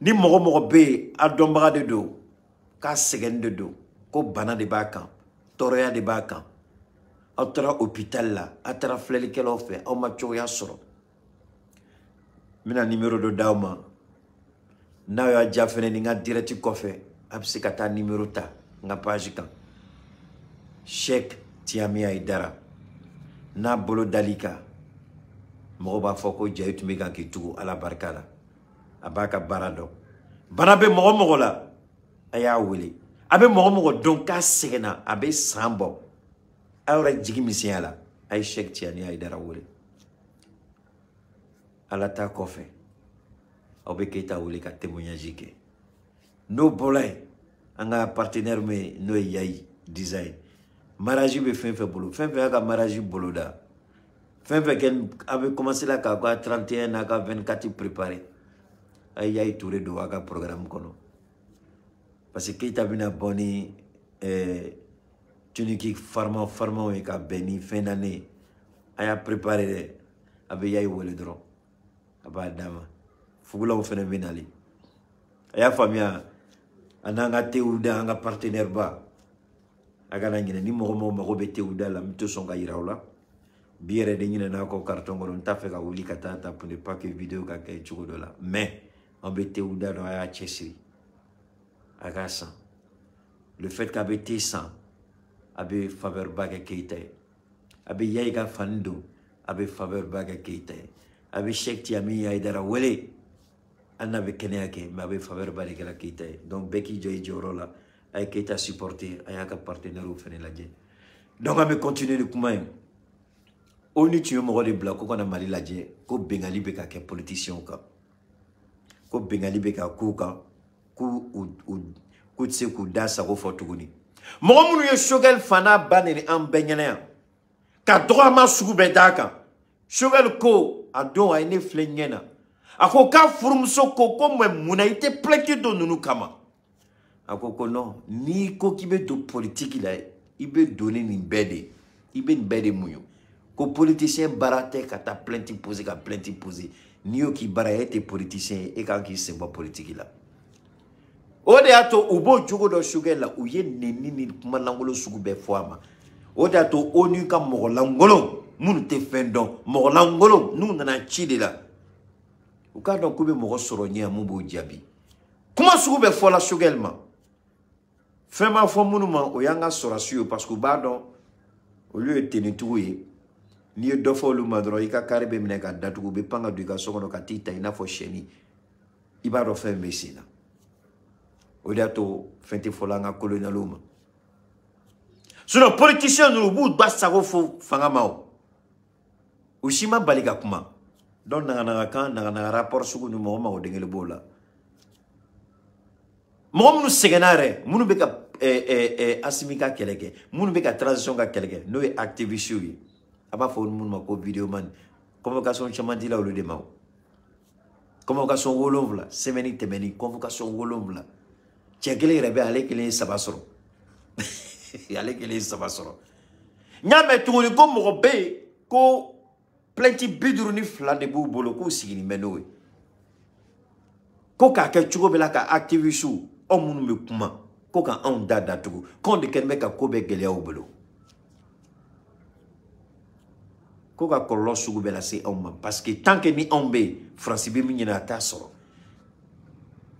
ni mɔgɔ mɔgɔ bɛ yen a dɔnbaga de don k'a sɛgɛn de don ko bana de b'a kan tɔɔrɔya de b'a kan aw taara hôpital la a taara filɛlikɛlaw fɛ aw ma cogoya sɔrɔ n bɛna numéro dɔ d'aw ma n'aw y'a diya fɛnɛ ni n ka direct kɔfɛ a bɛ se ka taa numéro ta n ka page kan Cheikh Tiami Aidara n'a bolo dali kan mɔgɔ b'a fɔ ko jayi tun bɛ kan k'i tugu ala barika la a b'a ka baara dɔn bana bɛ mɔgɔ mɔgɔ la a y'a wele a bɛ mɔgɔ mɔgɔ dɔn k'a sɛgɛnna a bɛ san bɔ a yɛrɛ jigi misɛnya la a ye Cheikh Tiami Aidara wele ala ta kɔfɛ aw bɛ Keita wele ka témoignage kɛ n'o bɔra yen an ka partenaire min n'o ye Yayi design mariage bɛ fɛn fɛn bolo fɛn fɛn y'a ka mariage bolo da fɛn fɛn kɛ a bɛ commencer la k'a ka 31 n'a ka 24 préparer a ye Yayi Touré don a ka programme kɔnɔ parce que Keita bɛna bɔ ni tunique farmanw ye ka bɛn ni fin d'année a y'a préparer dɛ a bɛ Yayi wele dɔrɔn a b'a d'a ma fugulaw fɛnɛ bɛ nali a y'a faamuya a n'an ka tew da an ka partenaire ba a kana ɲinɛ ni mɔgɔ mɔgɔ mago bɛ tew da la n tɛ sɔn ka yira aw la bi yɛrɛ de ɲinɛna kɔ carton kɔnɔ n t'a fɛ ka wuli ka taa ta pour ne pas que vidéo ka kɛ cogo dɔ la mais an bɛ tew da dɔn a y'a cɛsiri a k'a san le fait qu'a bɛ te san a bɛ faveur ba kɛ Keita ye a bɛ Yayi ka fani don a bɛ faveur ba kɛ Keita ye a bɛ Cheikh Tiami Aidara wele hali n'a bɛ kɛnɛya kɛ mais a bɛ faveur ba de kɛra Keita ye donc bɛɛ k'i jɔ i jɔyɔrɔ la a ye Keita supporter a y'a ka partenaire fɛnɛ lajɛ donc an bɛ continuer ni kuma ye ONU tun ye mɔgɔ de bila ko kana Mali lajɛ ko bengali bɛ ka kɛ politicien kan ko bengali bɛ ka k'u kan k'u tɛ se k'u da sago fɔ tuguni mɔgɔ minnu ye Choguel fa n'a ba neni an bɛɛ ɲɛna yan ka dɔgɔyama sugu bɛɛ d'a kan Choguel ko a don a ye ne filɛ ɲɛ na a ko k'a furumuso ko mun na i tɛ plainte don ninnu kama a ko non n'i ko k'i bɛ don politique la i bɛ don ni nin bɛɛ de i bɛ nin bɛɛ de muɲu ko politicien baara tɛ ka taa plainte poser ka plainte poser n'i y'o k'i baara e tɛ politicien ye e kan k'i sen bɔ politique la o de y'a to u b'o jogo dɔ Choguel la u ye neni ni kuma lankolon sugu bɛɛ fɔ a ma o de y'a to ONU ka mɔgɔ lankolon minnu tɛ fɛn dɔn mɔgɔ lankolon n'u nana ci de la u k'a dɔn k'u bɛ mɔgɔ sɔrɔ ɲɛ mun b'o jaabi kuma sugu bɛɛ fɔla Choguel ma fɛn ma fɔ minnu ma o y'an ka sɔrɔsiw ye parce que u b'a dɔn olu ye tenitigiw ye n'i ye dɔ fɔ olu ma dɔrɔn i ka kari bɛ minɛ ka datugu u bɛ pan ka don i ka so kɔnɔ ka t'i ta i n'a fɔ sɛni i b'a dɔn fɛn bɛ sen na o de y'a to fɛn tɛ fɔla an ka colonialw ma sinon politiciens ninnu u b'u ba sago fɔ fanga ma o u si ma bali ka kuma donc naganaga kan naganaga rapport sugu ninnu mɔgɔ mago dengeli b'o la mɔgɔ minnu sɛgɛnna yɛrɛ minnu bɛ ka Assimi ka kɛlɛ kɛ minnu bɛ ka transition ka kɛlɛ kɛ n'o ye activistes ye a b'a fɔ olu minnu ma ko videoman convocation caman dila olu de ma o convocation 7 semaine tɛmɛni convocation 7 cɛ kelen yɛrɛ bɛ ale kelen ye 3 sɔrɔ ale kelen ye 3 sɔrɔ n y'a mɛn tuguni ko mɔgɔ bɛ yen ko plainte 52 de b'u bolo k'u sigilen bɛ n'o ye ko k'a kɛ cogo bɛɛ la ka activistes aw minnu bɛ kuma ko ka anw da datugu k'anw de kɛlen bɛ ka ko bɛɛ gɛlɛya u bolo ko ka kɔlɔlɔ sugu bɛɛ lase anw ma parce que tant que ni anw bɛ yen Faransi bɛ min ɲini a t'a sɔrɔ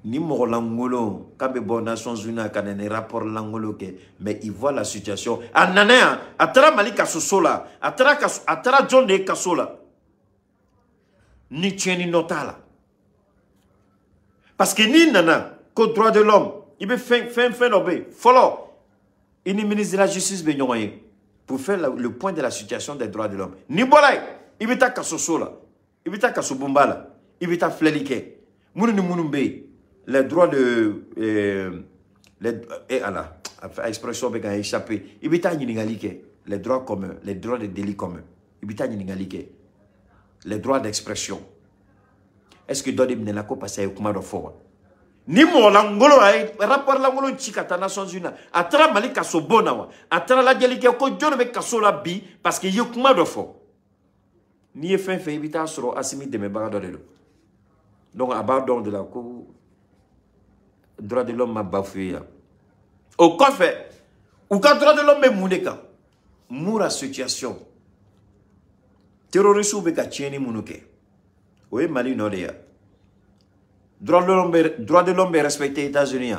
ni mɔgɔ lankolon k'a bɛ bɔ Nations Unies ka na ni rapport lankolon kɛ mais il voit la situation a nana yan a taara Mali kasoso la a taara jɔn de ye kaso la ni tiɲɛni nɔ t'a la parce que n'i nana ko droit de l'homme i bɛ fɛn dɔ bɛ yen fɔlɔ i ni ministre de la justice bɛ ɲɔgɔn ye pour faire le point de la situation des droits de l'homme n'i bɔra yen i bɛ taa kasoso la i bɛ taa kasobonba la i bɛ taa filɛli kɛ minnu ni minnu bɛ yen les droits de expression bɛ ka échapper i bɛ taa ɲininkali kɛ les droits communs les droits de délit communs i bɛ taa ɲininkali kɛ les droits d'expression est-ce que dɔ de minɛna ko parce que a ye kuma dɔ fɔ wa ni mɔgɔ lankolon a ye rapport lankolon ci ka taa Nations Unies a taara Mali kaso bon na wa a taara lajɛli kɛ ko jɔn de bɛ kaso la bi parce que i ye kuma dɔ fɔ n'i ye fɛn fɛn i bɛ taa sɔrɔ Assimi dɛmɛbaga dɔ de don Donc, à bas de la cour, droit de l'homme m'a bafouillé. Au fait, ou quand droit de l'homme est mouneka, moura situation. Terroriste ou beka tieni mounuke. Oui, Mali Nordea. Droit de l'homme est respecté aux États-Unis.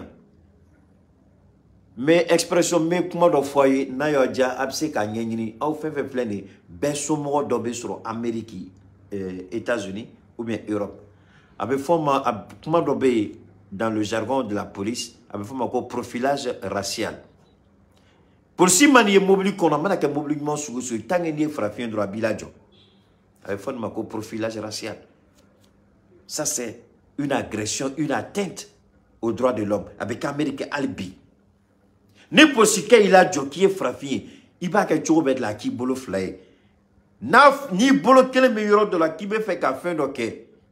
Mais expression, mais comment de foyer, n'a yo déjà absé qu'à nyeni, au fait plein, ben somo d'obé sur Amérique, États-Unis ou bien Europe. Avec forme, comment d'obé dans le jargon de la police, avec forme encore profilage racial. Pour si manier mobile qu'on a mal que mobilement sur ce tant que frappé droit biladjo. Avec forme encore profilage racial. Ça c'est une agression, une atteinte aux droits de l'homme avec Amérique Albi. N'importe si qu'il a qui est frappé, il va que tu remettes la qui bolo fly. Ni bolo quel meilleur de la qui me fait qu'à fin d'ok.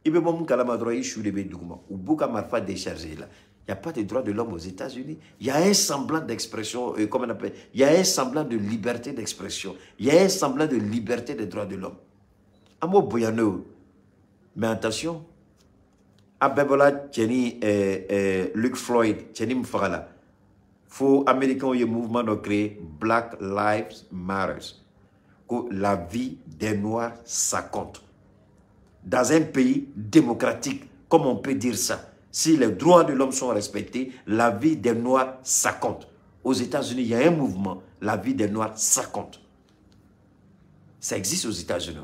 Il veut bon calamadro issue de bédouma ou bouka marfa déchargé là. Il n'y a pas de droits de l'homme aux États-Unis. Il y a un semblant d'expression, comment on appelle, il y a un semblant de liberté d'expression. Il y a un semblant de liberté des droits de l'homme. Amo boyano. Mais attention. Abebola Tcheni Luke Floyd, Tcheni Mfagala. Faut Américains y mouvement de créer Black Lives Matter. Que la vie des Noirs, ça compte. Dans un pays démocratique, comme on peut dire ça, si les droits de l'homme sont respectés, la vie des Noirs, ça compte. Aux États-Unis, il y a un mouvement, la vie des Noirs, ça compte. Ça existe aux États-Unis.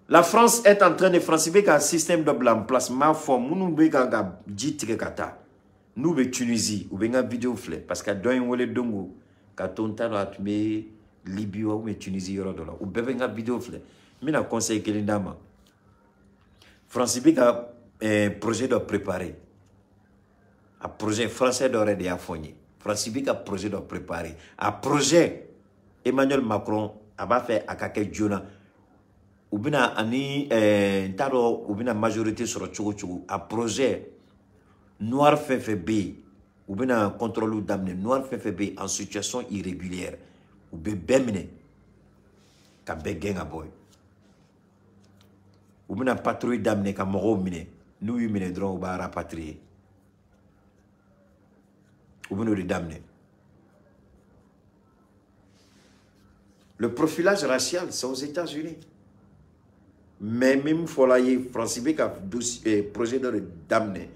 La France est en train de franciser un système de remplacement forme. Nous avons dit que nous avons Tunisie, nous avons vidéo flé parce que dans un dongo, quand on a tué Libye ou Tunisie, nous avons vidéo flé. Mais le conseil que nous avons, franciser un projet de préparer, un projet français d'aurait de affonner. Franciser un projet de préparer, un projet Emmanuel Macron a fait à quelques jours. Ou bien ani taro ou bien majorité sur un projet noir FFB ou bien contrôle d'amener noir FFB en situation irrégulière ou bien bemine ka begen a boy ou bien patrouille d'amener ka moro mine nous y mine dron ou ba rapatrier ou bien le d'amener. Le profilage racial c'est aux États-Unis. Mais même si Francibe a un projet de d'amener,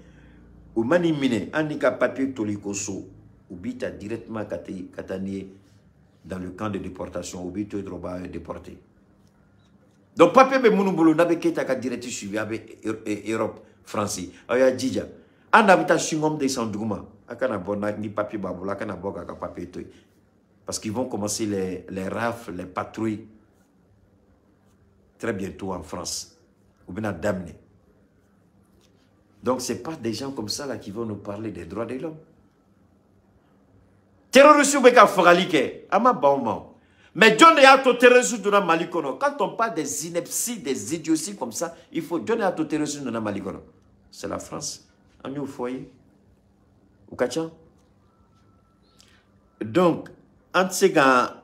ou manimine, un papier tolikoso, ou bita directement dans le camp de déportation, ou bita déporté. Donc, papier de Mounoubolo n'a pas directement suivi avec Europe, France. Aya Djidja, un habitat chingom de Sandouma, akana bona ni papier baboula, akana boka papier toy. Parce qu'ils vont commencer les rafles, les patrouilles. Très bientôt en France, ou bien à Damné. Donc, ce n'est pas des gens comme ça là qui vont nous parler des droits de l'homme. Terroriste ou bien Foralike, ama baouman. Mais John et Ato terroriste de la Malikono. Quand on parle des inepties, des idioties comme ça, il faut John et Ato terroriste de la Malikono. C'est la France. On est au foyer. Au Kachan. Donc, en ces gars,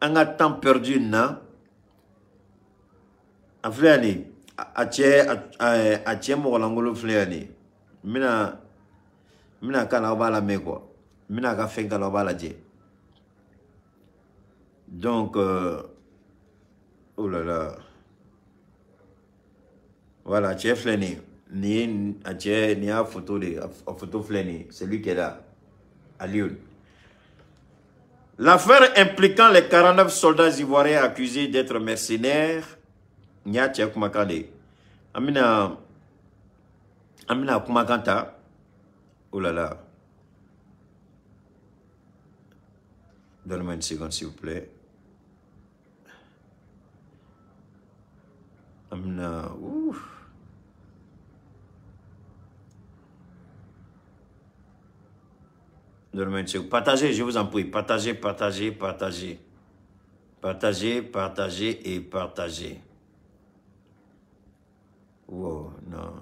on a temps perdu, non? A flani a che mo langolo flani mina kana bala meko mina ka fenga la bala je donc oh là là voilà che flani ni a photo flani c'est lui qui est là à Lyon. L'affaire impliquant les 49 soldats ivoiriens accusés d'être mercenaires. Nya tchèque makale. Amina kumakanta. Oh là là. Donne-moi une seconde s'il vous plaît. Amina. Donne-moi une seconde. Partagez, je vous en prie. Partagez. Partagez et partagez. Wow, non,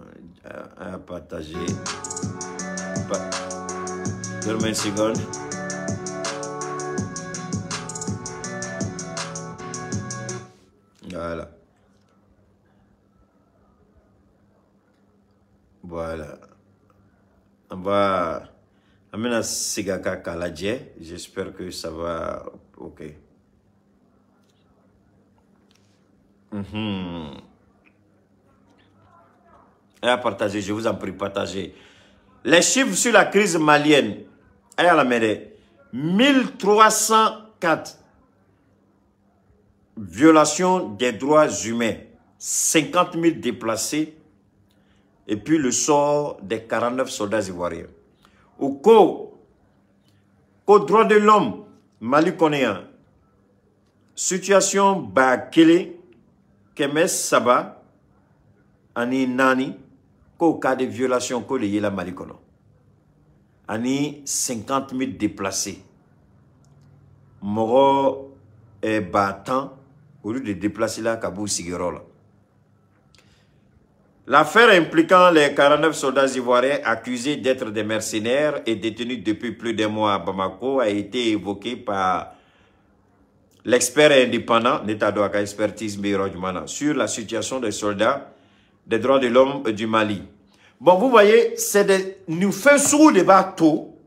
à partager. Donne-moi une seconde. Voilà. Voilà. On va... Amena Sigaka Kaladje. J'espère que ça va... Ok. Et à partager, je vous en prie, partagez. Les chiffres sur la crise malienne. Et à la mêlée. 1304 violations des droits humains. 50 000 déplacés. Et puis le sort des 49 soldats ivoiriens. Au droit de l'homme, Mali Konéen, situation Bakele, Kemes Saba, Ani Nani, qu'au cas de violation, qu'au lié la Mali Kono. Ani 50 000 déplacés. Moro et battant, au lieu de déplacer là, Kabou Siguerola. L'affaire impliquant les 49 soldats ivoiriens accusés d'être des mercenaires et détenus depuis plus d'un mois à Bamako a été évoquée par l'expert indépendant, Netadouaka Expertise Meirojmana, sur la situation des soldats des droits de l'homme du Mali. Bon, vous voyez, c'est des... Nous faisons des bateaux.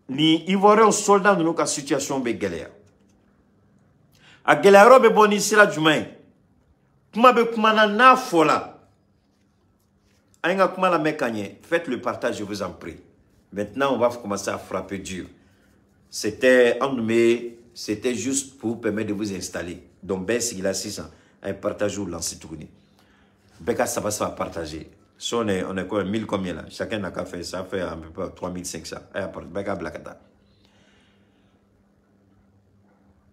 Ni Ivoiriens soldats de notre situation de galère. A galère, be boni sila jumain. Kuma be kumana na fola. Aïnga kumala mekanye. Faites le partage, je vous en prie. Maintenant, on va commencer à frapper dur. C'était c'était juste pour vous permettre de vous installer. Donc, ben, si il a 600, un partage ou lancer tourner. Beka, ça va se partager. Si on est quoi, 1000 combien là? Chacun n'a qu'à faire, ça fait à peu près 3500. Beka, blakata.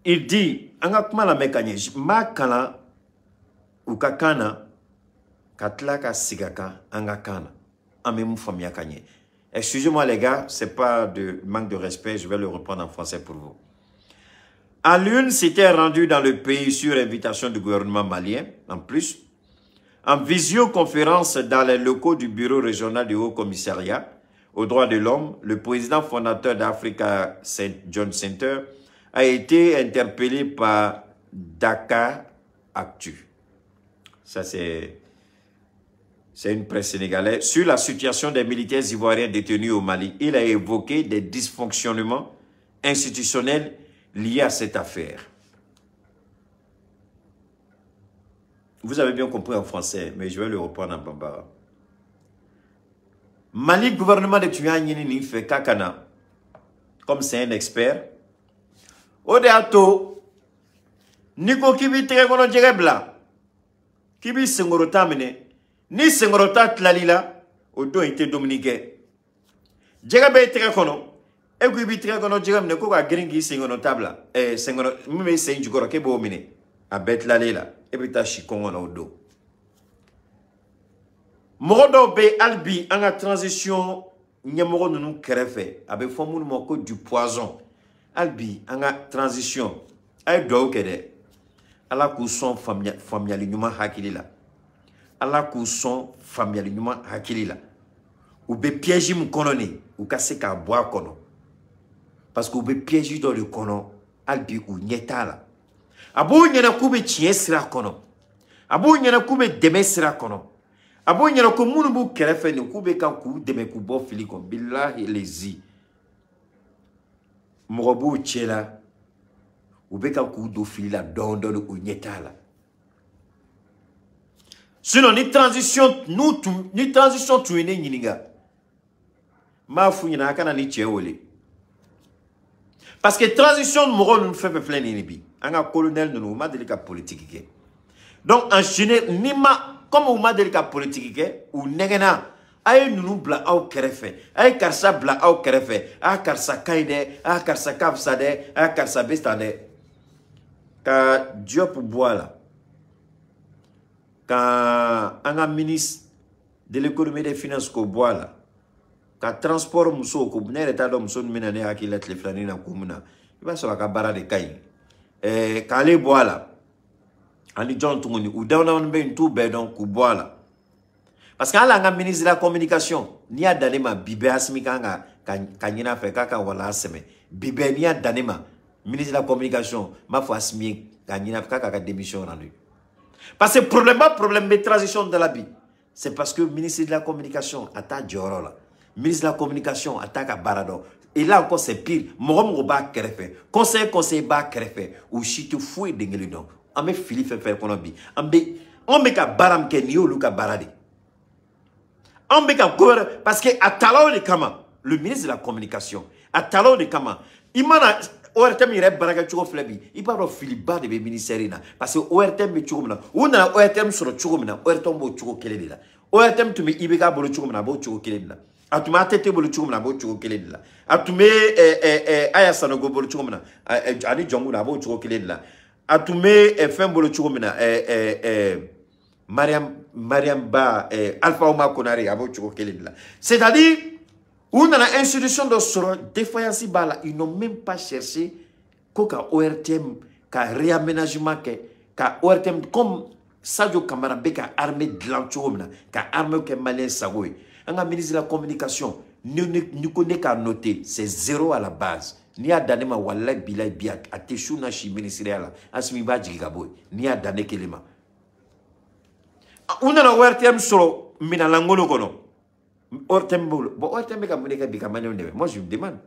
Il dit, anga kumala mekanye, ma kana, ou kakana, katlaka sigaka, anga kana, amemu famia kanye. Excusez-moi les gars, c'est pas de manque de respect, je vais le reprendre en français pour vous. À l'une s'était rendu dans le pays sur invitation du gouvernement malien, en plus, en visioconférence dans les locaux du bureau régional du Haut-Commissariat aux droits de l'homme, le président fondateur d'Africa John Center a été interpellé par Dakar Actu. Ça, c'est une presse sénégalaise. Sur la situation des militaires ivoiriens détenus au Mali, il a évoqué des dysfonctionnements institutionnels liés à cette affaire. Vous avez bien compris en français, mais je vais le reprendre en bambara. Mali, gouvernement de Tuyani, fait kakana, comme c'est un expert. Odeato, Niko Kibi Teregono Djerebla, Kibi Sengorota mene, ni Sengorota Tlalila, Odo était dominiqué. Djerebe Terekono, et Kibi Teregono Djereb ne koka gringi Sengonotable, et Sengono, Mime Senjugora Kebo mene, à Betlalela, et Beta Chikongo Odo. Morodo be Albi, en la transition, Nyamoro nous kerefe, avec Fomoun Moko du poison. Albi, en la transition, ay do kede. Ala kuson familial nyuma hakilila. Ala kuson familial nyuma hakilila. Ou be piège mu konone, ou kase ka bois kono. Parce que ou be piège dans le kono, albi ou nyetala. Abou nyana kube tien sira kono. Abou nyana kube deme sira kono. Abou nyana ko munu bu kerefe ni kube kan ku deme ku bo fili kon billahi lezi. Morobu tchela. Ou be kan ku do fili la don ou nyetala. Sinon ni transition ni transition tuene nyininga. Ma fu nyina kana ni tchewole. Parce que transition moro nous fait plein n'inibi. Anga colonel nous ma delika politique. Donc en général nima comme ou ma delika politique ou negena ay nous bla au kerefe ay karsa bla au kerefe a karsa kaide a karsa kafsade a karsa bestade ka Diop boila ka anga ministre de l'économie et des finances ko boila ka transport muso ko nere ta do muso minane akilet le flani na kumuna iba so ka bara de kay ka le boila ani John Tunguni ou dawna on be tout be donc ko boila parce que la ministre de la communication ni a donné ma bibe asmikanga kanyina fe kaka wala seme bibe ni a donné ma ministre de la communication ma foi asmi kanyina kaka ka démission rendu parce que problème de transition de la vie C'est parce que le ministre de la Communication attaque Djorola. Le ministre de la Communication attaque à Barado. Et là encore, c'est pire. Morom ba kerefe. Conseil ba kerefe. Ou chito foué d'engeli non. Ame Philippe fait qu'on a bi. On me ka baram ke ni olu ka barade. On me ka couvrir parce que à talon de kama, le ministre de la Communication, à talon de kama, imana ORTM ire baraka chuko flebi. Il parle Philippe ba de ministère na parce que ORTM be chuko na. Ou na ORTM sur chuko na, ORTM bo chuko kele la. ORTM tu me ibeka bo chuko na bo chuko kele la. Atume atete bo chuko na bo chuko kele la. Atume aya sanogo bo chuko na. Ani jongu na bo chuko kele la. Atume FM bo chuko na Mariam Ba Alpha Oma Konari abo chuko kele la. C'est-à-dire où dans l'institution de Soro, des fois, ils n'ont même pas cherché qu'au ORTM, qu'à réaménagement, qu'à ORTM, comme Sadio Kamara, qu'à armée de l'antiomna, qu'à armée que Malien Sagoui. Un ministre de la Communication, nous connaît qu'à noter, c'est 0 à la base. Ni a donné ma wallet bilay biak, à Téchou Nashi ministériel, à Smiba Djigaboy, ni a donné Kelema. On a ORTM Soro, Minalangono Kono. ORTM bon ORTM ka muneka bikamane ndebe moi je me demande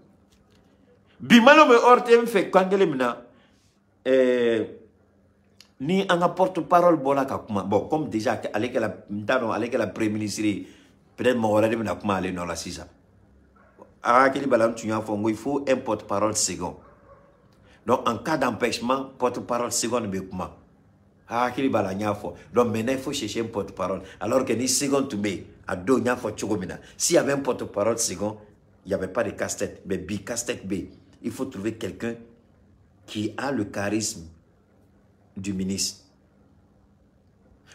bimano me ORTM fait kangele mina ni un porte-parole bola ka kuma bon comme déjà avec la premier ministre peut-être mon horaire mina kuma aller dans la sisa ah kili balam tu y il faut un porte-parole second donc en cas d'empêchement porte-parole second be kuma ah kili balam fo donc maintenant il faut chercher un porte-parole alors que ni second to me s'il y avait un porte-parole second, il n'y avait pas de casse-tête. Mais casse-tête B, il faut trouver quelqu'un qui a le charisme du ministre.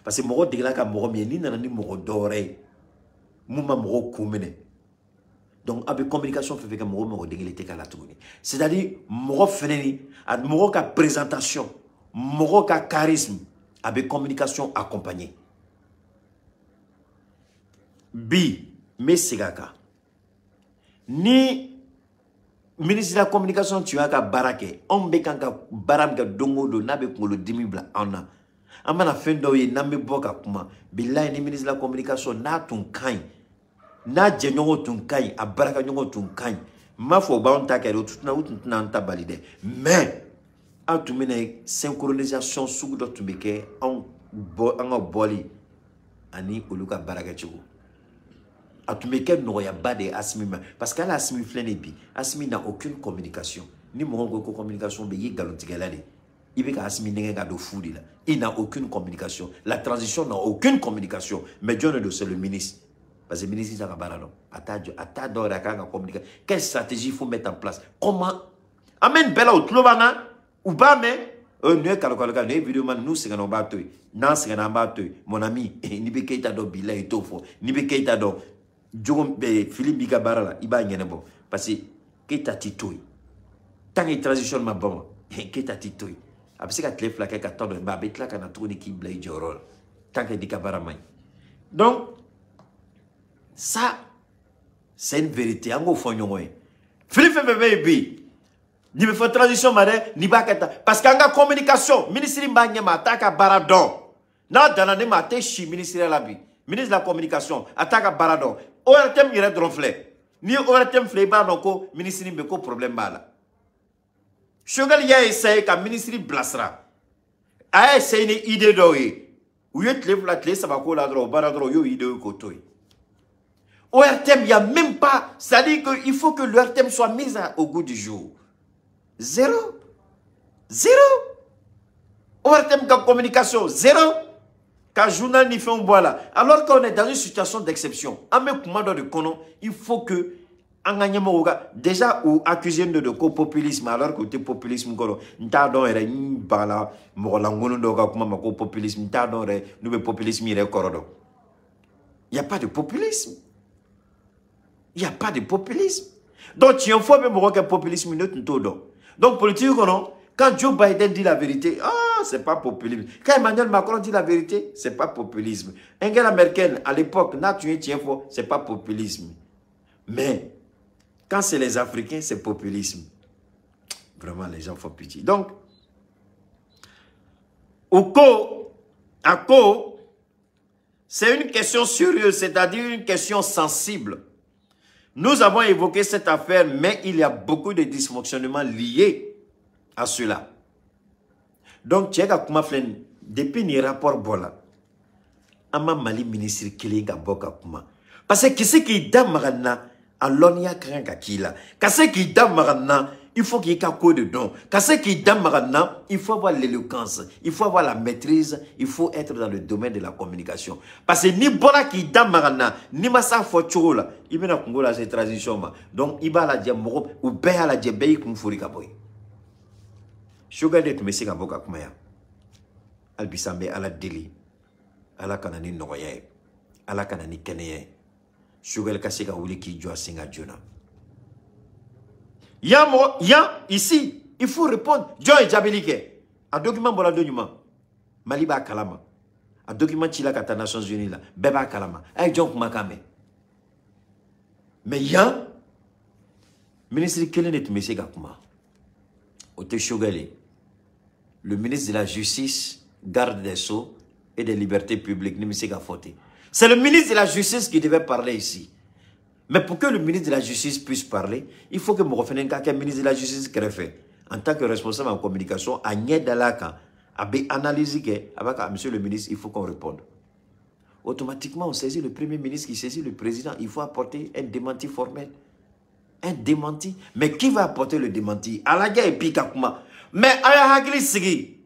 Parce que moro dégla ka moro mieni nanani moro doré. Mouma moro koumene. Donc avec communication fait que moro dégla te kala tourner. C'est-à-dire moro feneni, moro ka présentation, moro ka charisme avec communication accompagnée. Bi, mais Segaka. Ni ministre de la Communication, tu as qu'à barake. On be kanka baram ka dongo do nabe kolo dimibla ana. Amana fendo ye nambe boka kuma. Billahi ni ministre de la Communication na tun kain. Na djenyo tun kain, a baraka nyongo tun kain. Ma fo ba on ta kero tutna utna anta balide. Mais a tu mene synchronisation sous do tu beke en boli ani oluka baraka chugo. A tout cas, il n'y a pas d'Asmi. Parce qu'à l'Asmi, Asmi n'a aucune communication. Ni mon communication, mais il il n'a aucune communication. La transition n'a aucune communication. Mais Dieu ne c'est le ministre. Parce que le ministre, il a communication. Quelle stratégie il faut mettre en place? Comment? Amen, Bella, ou Tlobana, ou pas, mais. Nous, c'est un bateau. Non, c'est un bateau. Mon ami, ni be keita do bila et tofo. Ni be keita do. Philippe Bigabara, il va y avoir. Parce que keita titoui. Tant que transition ma bon, keita titoui. Après, c'est que les flaques qui attendent, bah, bet là, qu'on a trouvé qui blaye rôle. Tant que Bigabara main. Donc, ça, c'est une vérité. En gros, faut y aller. Philippe Bébé, ni me faut transition madé ni bakata parce qu'anga communication ministre mbanyama ataka baradon na danane maté chi ministre la bi ministre de la communication ataka baradon ORTM ire dronflé ni ORTM flé ba noko ministre mbeko problème bala shogal ya essaye ka ministre blasra a essaye ni idée doye ou yet le flatlé ça va ko la dro baradro yo idée ko toy ORTM il y a même pas ça dit que il faut que l'ORTM soit mise au goût du jour. Zéro. ORTM comme communication, zéro. Quand journal n'y fait un bois là. Alors qu'on est dans une situation d'exception. Il faut que déjà ou accusé de populisme alors que tu populisme populisme il n'y a pas de populisme. Il n'y a pas de populisme. Donc tu faut même que populisme donc, politique, quand Joe Biden dit la vérité, c'est pas populisme. Quand Emmanuel Macron dit la vérité, c'est pas populisme. Angela Merkel, à l'époque, c'est pas populisme. Mais, quand c'est les Africains, c'est populisme. Vraiment, les gens font pitié. Donc, C'est une question sérieuse, c'est-à-dire une question sensible. Nous avons évoqué cette affaire, mais il y a beaucoup de dysfonctionnements liés à cela. Donc, depuis les rapports Bola, ama Mali ministre Kilinga Boka Kuma. Parce que qui c'est qui da marana à l'onia kranka kila. Qu'est-ce qui da marana, il faut qu'il y ait un code de don. Qu'est-ce qui da marana, il faut avoir l'éloquence, il faut avoir la maîtrise, il faut être dans le domaine de la communication. Parce que ni Bola qui da marana, ni massa foturo là, il mena Congo là cette transition ma. Donc il va la dire moro ou béa la dire béi kumfuri kaboy. Sugar de tumesi kaboka kumaya. Albisambe ala deli. Ala kanani noye, ala kanani keneye. Sugar kasika wuli ki joa singa jona. Ici, il faut répondre. Joy Jabelike. Un document pour la document. Maliba Kalama. Un document chila kata Nations Unies là. Beba Kalama. Aïe John Makame. Mais ministre Kelenet Messi Gakuma. Ote Shogale. Le ministre de la Justice, garde des Sceaux et des Libertés publiques, Nimisi Gafote. C'est le ministre de la Justice qui devait parler ici. Mais pour que le ministre de la Justice puisse parler, il faut que Morofenen Kaka, ministre de la Justice, crée. En tant que responsable en communication, Agnès Dalaka, a analysé que, monsieur le ministre, il faut qu'on réponde. Automatiquement, on saisit le premier ministre qui saisit le président. Il faut apporter un démenti formel. Un démenti. Mais qui va apporter le démenti? Alaga et Pikakuma. Mais Ayahagli Sigi.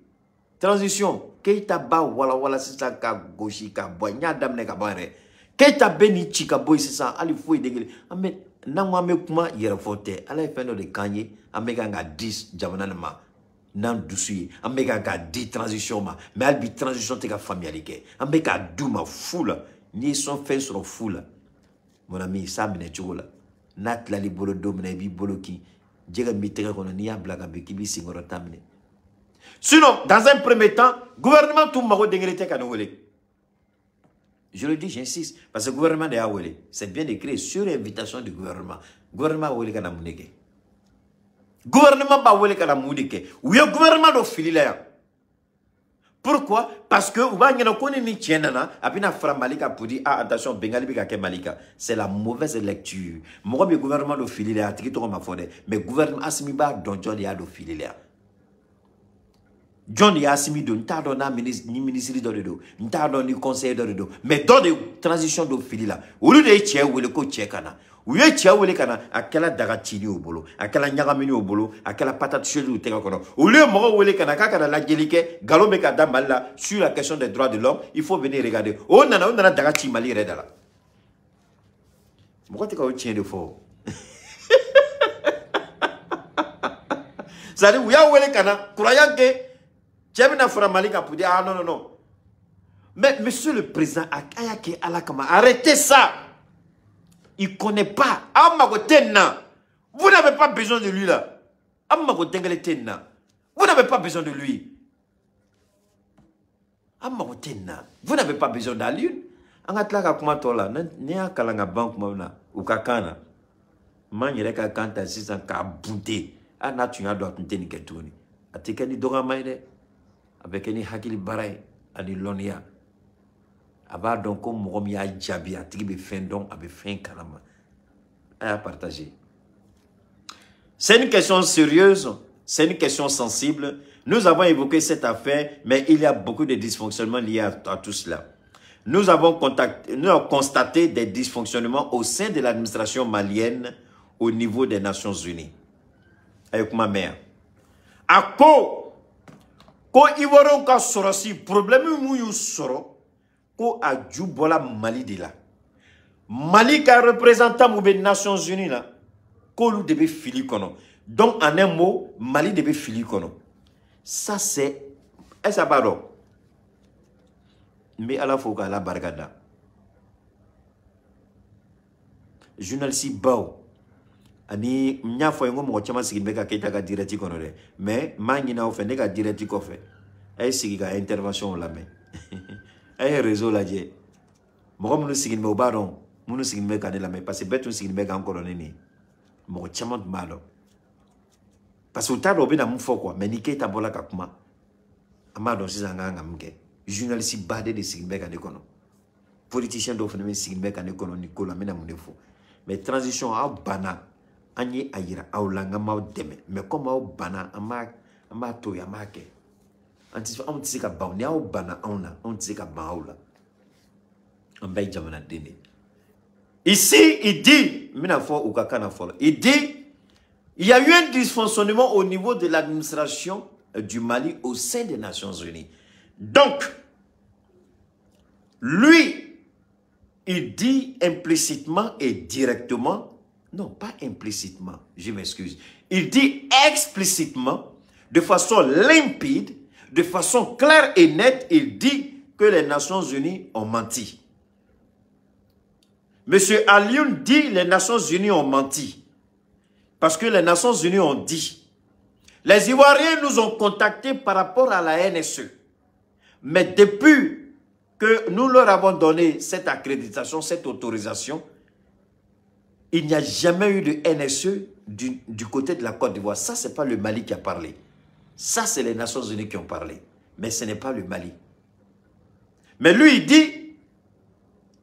Transition. Keita ba wala sisa ka goshi ka bonya damne ka bare. Keita beni chika boy sisa ali foi degele. Ame nangwa me kuma yere fote. Ala fendo de kanye amega nga 10 jamana ma. Nan dusuye amega nga 10 transition ma. Mais albi transition te ka familiarité. Amega duma foula. Ni son fait sur foula. Mon ami ça mene chola. Nat la li bolo domne bi bolo ki. Djega mi tere kono ni ya blaga be ki bi singoro tamne. Sinon, dans un premier temps, le gouvernement tout maro dengrete kanouele. Je le dis, j'insiste, parce que le gouvernement de Awele, c'est bien écrit sur invitation du gouvernement. Le gouvernement Awele kanamuneke. Gouvernement Bawele kanamuneke. Ou le gouvernement de Filila. Pourquoi? Parce que vous voyez qu'on ni tienna, apina framalika pour dire ah attention Bengali bika ke malika. C'est la mauvaise lecture. Moi le gouvernement de Filila, tiki ma fode, mais gouvernement asimiba donjon ya do Filila. John Yassimi de n'tardonna ministre ni ministre de l'eau, n'tardonna ni conseiller de l'eau, mais dans des transitions de fili là, au lieu de tiens ou le co tchekana, ou le tiens ou le cana, à quelle dagatini au boulot, à quelle nyagamini au boulot, à quelle patate chez ou tegakono, au lieu de le cana, kakana la gelike, galomeka damala, sur la question des droits de l'homme, il faut venir regarder. Oh nana, on a dagati mali redala. Pourquoi tu as tient de fort? Ça dit, où y'a ou le cana, croyant que ah non, non, non. Mais monsieur le président, arrêtez ça. Il ne connaît pas. Vous n'avez pas besoin de lui là. Vous n'avez pas besoin de lui. Vous n'avez pas besoin d'Alune. Angatlaka kuma tola, nia kalanga bank mona, ou kakana. Manyereka kanta 600 ka bunte. Ana tu as d'autres ni ketuni. Atikani dora maide. Avec une hakili baray, ani lonia. Aba donc comme morom ya jabi, atiki be fin don, abe fin kalama. À partager. C'est une question sérieuse, c'est une question sensible. Nous avons évoqué cette affaire, mais il y a beaucoup de dysfonctionnements liés à tout cela. Nous avons constaté des dysfonctionnements au sein de l'administration malienne au niveau des Nations Unies. Avec ma mère. À quoi? Ko ivoron ka soro si problème mu yu soro ko a jubola Mali de la Mali ka représentant mu be Nations Unies là ko lu debe fili kono. Donc en un mot Mali debe fili kono. Ça c'est ça pardon. Mais à la fois la bargada. Journaliste Bao ani nya fo ngo mo chama sigi beka keita ka direct kono de mais mangi na ofe ne ka direct ko fe ay sigi ka intervention la mais ay réseau la je mo mo sigi me obaron mo sigi me ka de la mais parce que betu sigi me ka encore ni mo chama malo parce que tado be na mu fo quoi mais ni keita bola ka kuma ama don sisa nga ngamke journaliste bade de sigi beka de kono politicien d'Ofneme Sigmek en économie, mais transition à Bana, Anye Aïra, Aulanga Mao Deme, mais comme au Bana, Amato Yamake. On dit que Bana, on dit que Baoula. On baille Jamana Dene. Ici, il dit, il dit, il y a eu un dysfonctionnement au niveau de l'administration du Mali au sein des Nations Unies. Donc, lui, il dit implicitement et directement, non, pas implicitement, je m'excuse, il dit explicitement, de façon limpide, de façon claire et nette, il dit que les Nations Unies ont menti. Monsieur Alioune dit les Nations Unies ont menti. Parce que les Nations Unies ont dit. Les Ivoiriens nous ont contactés par rapport à la NSE. Mais depuis que nous leur avons donné cette accréditation, cette autorisation, il n'y a jamais eu de NSE du côté de la Côte d'Ivoire. Ça, ce n'est pas le Mali qui a parlé. Ça, c'est les Nations Unies qui ont parlé. Mais ce n'est pas le Mali. Mais lui, il dit...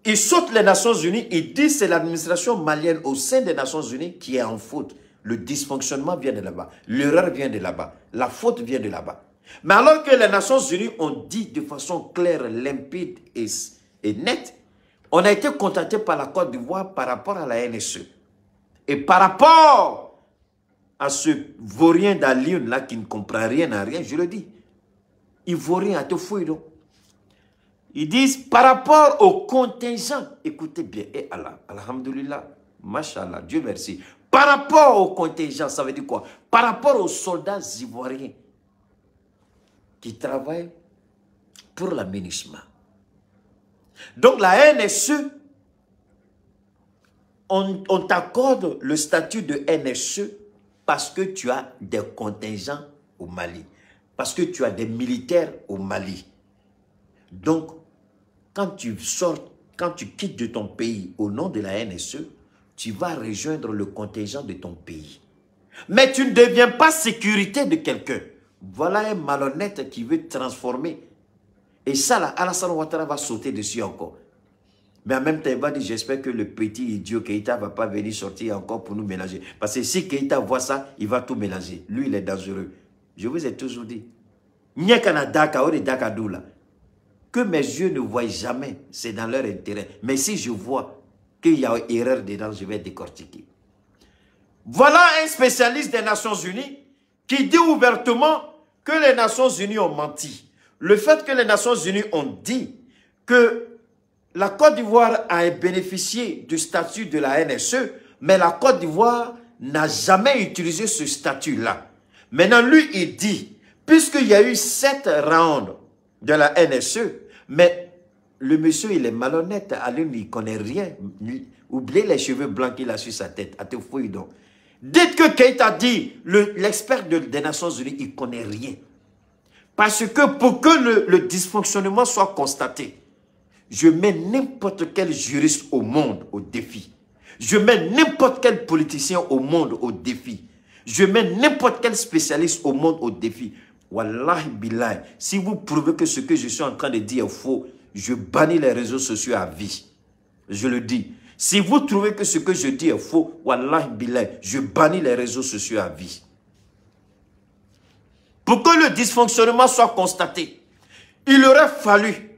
Il saute les Nations Unies, il dit que c'est l'administration malienne au sein des Nations Unies qui est en faute. Le dysfonctionnement vient de là-bas, l'erreur vient de là-bas, la faute vient de là-bas. Mais alors que les Nations Unies ont dit de façon claire, limpide et nette, on a été contacté par la Côte d'Ivoire par rapport à la NSE. Et par rapport à ce vaurien d'Alioune là qui ne comprend rien à rien, je le dis, Ivoirien à te fouiller donc. Ils disent par rapport au contingent, écoutez bien, et Allah, alhamdulillah, mashallah, Dieu merci. Par rapport au contingent, ça veut dire quoi? Par rapport aux soldats ivoiriens qui travaillent pour la MINUSMA. Donc la NSE, on t'accorde le statut de NSE parce que tu as des contingents au Mali, parce que tu as des militaires au Mali. Donc, quand tu sors, quand tu quittes de ton pays au nom de la NSE, tu vas rejoindre le contingent de ton pays. Mais tu ne deviens pas sécurité de quelqu'un. Voilà un malhonnête qui veut transformer. Et ça, là, Alassane Ouattara va sauter dessus encore. Mais en même temps, il va dire, j'espère que le petit idiot Keïta ne va pas venir sortir encore pour nous mélanger. Parce que si Keïta voit ça, il va tout mélanger. Lui, il est dangereux. Je vous ai toujours dit. Que mes yeux ne voient jamais, c'est dans leur intérêt. Mais si je vois qu'il y a une erreur dedans, je vais décortiquer. Voilà un spécialiste des Nations Unies qui dit ouvertement que les Nations Unies ont menti. Le fait que les Nations Unies ont dit que la Côte d'Ivoire a bénéficié du statut de la NSE, mais la Côte d'Ivoire n'a jamais utilisé ce statut-là. Maintenant, lui, il dit, puisqu'il y a eu 7 rounds de la NSE, mais le monsieur, il est malhonnête, Alioune, il ne connaît rien. Oubliez les cheveux blancs qu'il a sur sa tête, à te fouiller donc. Dites que Keïta dit, l'expert des Nations Unies, il ne connaît rien. Parce que pour que le dysfonctionnement soit constaté, je mets n'importe quel juriste au monde au défi. Je mets n'importe quel politicien au monde au défi. Je mets n'importe quel spécialiste au monde au défi. Wallahi billahi, si vous prouvez que ce que je suis en train de dire est faux, je bannis les réseaux sociaux à vie. Je le dis. Si vous trouvez que ce que je dis est faux, wallahi billahi, je bannis les réseaux sociaux à vie. Pour que le dysfonctionnement soit constaté, il aurait fallu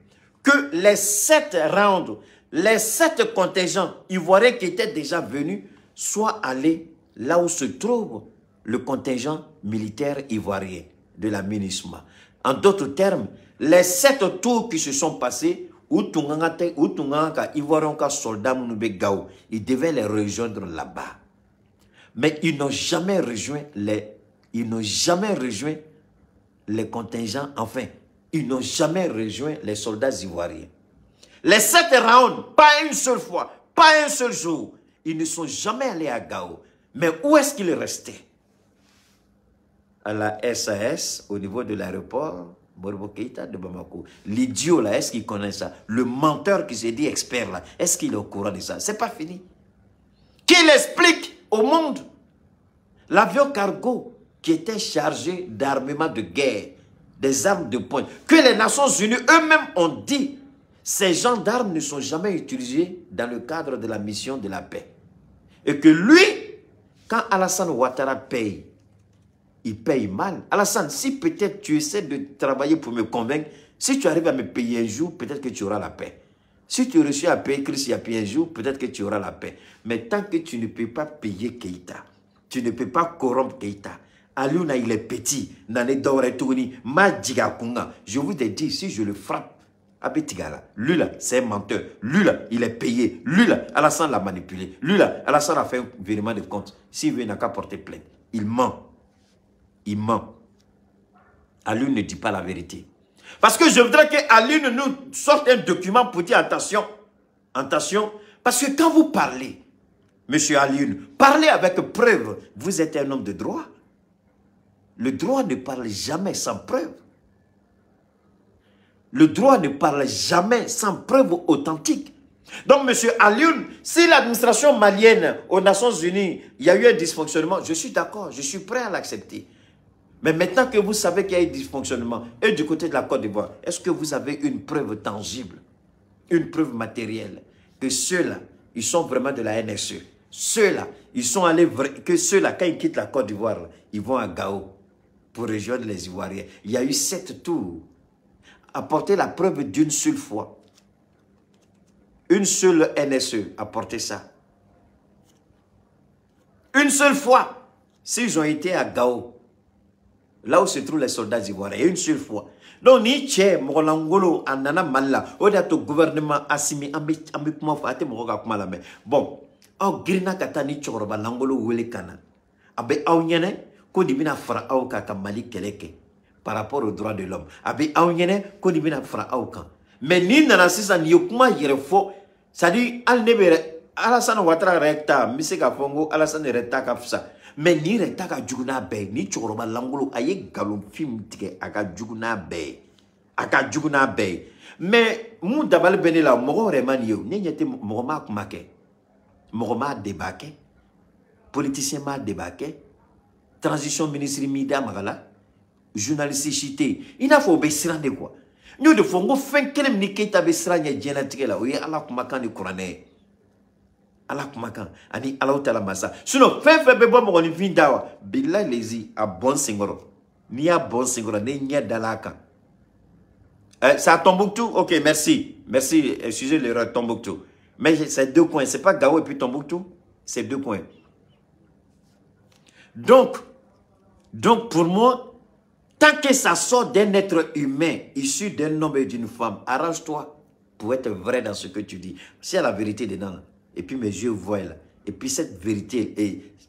que les 7 rounds, les 7 contingents ivoiriens qui étaient déjà venus, soient allés là où se trouve le contingent militaire ivoirien de la MINUSMA. En d'autres termes, les 7 tours qui se sont passés, où Tunganga, Ivoiriens, soldats, ils devaient les rejoindre là-bas. Mais ils n'ont jamais rejoint les contingents, enfin, ils n'ont jamais rejoint les soldats ivoiriens. Les 7 rounds, pas une seule fois, pas un seul jour, ils ne sont jamais allés à Gao. Mais où est-ce qu'ils restaient? À la SAS, au niveau de l'aéroport Modibo Keïta de Bamako. L'idiot là, est-ce qu'il connaît ça? Le menteur qui s'est dit expert là, est-ce qu'il est au courant de ça? C'est pas fini. Qu'il explique au monde l'avion cargo qui était chargé d'armement de guerre, des armes de pointe, que les Nations Unies eux-mêmes ont dit, ces gendarmes ne sont jamais utilisés dans le cadre de la mission de la paix. Et que lui, quand Alassane Ouattara paye, il paye mal. Alassane, si peut-être tu essaies de travailler pour me convaincre, si tu arrives à me payer un jour, peut-être que tu auras la paix. Si tu réussis à payer Chris Yapi un jour, peut-être que tu auras la paix. Mais tant que tu ne peux pas payer Keïta, tu ne peux pas corrompre Keïta, Aliouna, il est petit, Nane Doretouni, Madjiga Kunga. Je vous ai dit, si je le frappe, Abetigala, lui là, c'est un menteur. Lui là, il est payé. Lui là, Alassane l'a manipulé. Lui là, Alassane a fait un virement de compte. S'il veut, il n'a qu'à porter plainte. Il ment. Il ment. Alioune ne dit pas la vérité. Parce que je voudrais que Alioune nous sorte un document pour dire attention. Attention. Parce que quand vous parlez, monsieur Alioune, parlez avec preuve. Vous êtes un homme de droit. Le droit ne parle jamais sans preuve. Le droit ne parle jamais sans preuve authentique. Donc, monsieur Alioune, si l'administration malienne aux Nations Unies, il y a eu un dysfonctionnement, je suis d'accord, je suis prêt à l'accepter. Mais maintenant que vous savez qu'il y a eu dysfonctionnement, et du côté de la Côte d'Ivoire, est-ce que vous avez une preuve tangible, une preuve matérielle, que ceux-là, ils sont vraiment de la NSE? Ceux-là, ils sont allés, que ceux-là, quand ils quittent la Côte d'Ivoire, ils vont à Gao pour rejoindre les Ivoiriens. Il y a eu 7 tours. Apporter la preuve d'une seule fois. Une seule NSE a porté ça. Une seule fois. S'ils ont été à Gao, là où se trouvent les soldats ivoiriens, une seule fois. Donc, ni tche, Morolangolo, Anana Malla, Odato gouvernement Assimi, Amikuma Fate Moroga Kumalame. Bon, au Grina Katani Choroba, Langolo Welekana. Abe Aounyane, Kodibina Fra Aouka Mali Keleke. Par rapport aux droits de l'homme. Abe Aounyane, Kodibina Fra Aouka. Mais ni Nanasisa ni Yokuma Yerefo, ça dit, Alassane Ouattara Recta, Miseka Fongo, Alassane Recta Kafsa. Mais ni Recta ka Juguna Bay, ni Choroba Langolo, aye galon film tike, aka Juguna Bay. Aka Juguna Bay. Mais, mou dabal benela, moro reman yo, n'y était moroma kumake. Moroma débaké. Politicien ma débaké. Transition ministre Mida Magala. Journaliste chité. Il n'a faut besran de quoi. Nous de fongo fin kelem ni keita besran ya djenatike la. Oye ala kumakan ni kurane. Ala kumakan. Ani ala utala masa. Sinon, fin bebo mo ni vindawa. Bila lezi a bon singoro. Ni a bon singoro. Ni nya dalaka. C'est à Tombouctou? Ok, merci. Merci. Excusez l'erreur Tombouctou. Mais c'est 2 points. C'est pas Gao et puis Tombouctou. C'est 2 points. Donc, pour moi, tant que ça sort d'un être humain, issu d'un homme et d'une femme, arrange-toi pour être vrai dans ce que tu dis. S'il y a la vérité dedans, et puis mes yeux voient là, et puis cette vérité,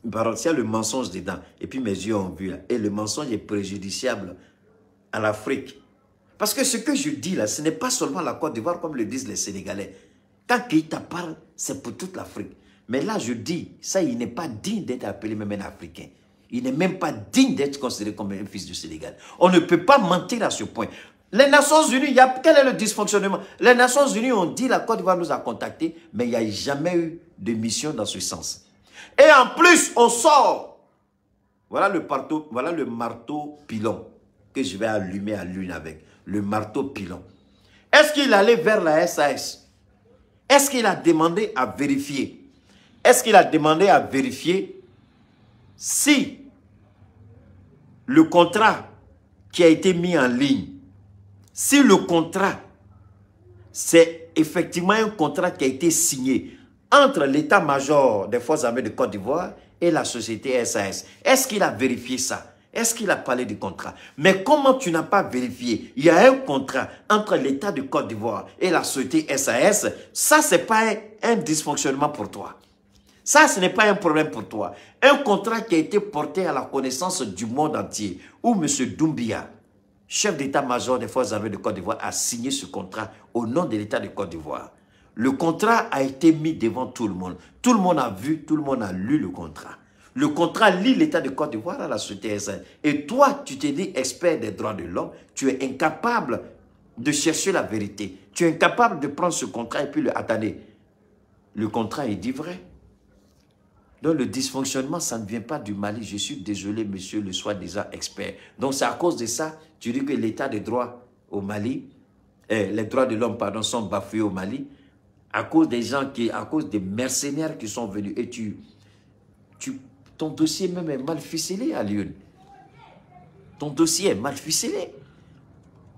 s'il y a le mensonge dedans, et puis mes yeux ont vu là, et le mensonge est préjudiciable à l'Afrique. Parce que ce que je dis là, ce n'est pas seulement la Côte d'Ivoire comme le disent les Sénégalais. Quand Keïta parle, c'est pour toute l'Afrique. Mais là, je dis, ça, il n'est pas digne d'être appelé même un Africain. Il n'est même pas digne d'être considéré comme un fils du Sénégal. On ne peut pas mentir à ce point. Les Nations Unies, quel est le dysfonctionnement? Les Nations Unies ont dit la Côte d'Ivoire nous a contactés, mais il n'y a jamais eu de mission dans ce sens. Et en plus, on sort. Voilà le marteau pilon que je vais allumer à l'une avec. Le marteau pilon. Est-ce qu'il allait vers la SAS? Est-ce qu'il a demandé à vérifier? Est-ce qu'il a demandé à vérifier si le contrat qui a été mis en ligne, si le contrat, c'est effectivement un contrat qui a été signé entre l'état-major des forces armées de Côte d'Ivoire et la société SAS. Est-ce qu'il a vérifié ça? Est-ce qu'il a parlé du contrat? Mais comment tu n'as pas vérifié? Il y a un contrat entre l'état de Côte d'Ivoire et la société SAS. Ça, ce n'est pas un dysfonctionnement pour toi. Ça, ce n'est pas un problème pour toi. Un contrat qui a été porté à la connaissance du monde entier, où M. Doumbia, chef d'état-major des forces armées de Côte d'Ivoire, a signé ce contrat au nom de l'état de Côte d'Ivoire. Le contrat a été mis devant tout le monde. Tout le monde a vu, tout le monde a lu le contrat. Le contrat lie l'état de Côte d'Ivoire à la société SAS. Et toi, tu te dis expert des droits de l'homme, tu es incapable de chercher la vérité. Tu es incapable de prendre ce contrat et puis le... Attendez, le contrat est dit vrai. Donc le dysfonctionnement, ça ne vient pas du Mali. Je suis désolé, monsieur le soi-disant expert. Donc c'est à cause de ça, tu dis que l'état de droit au Mali les droits de l'homme, pardon, sont bafoués au Mali, à cause des gens à cause des mercenaires qui sont venus. Et ton dossier même est mal ficelé à Lyon. Ton dossier est mal ficelé.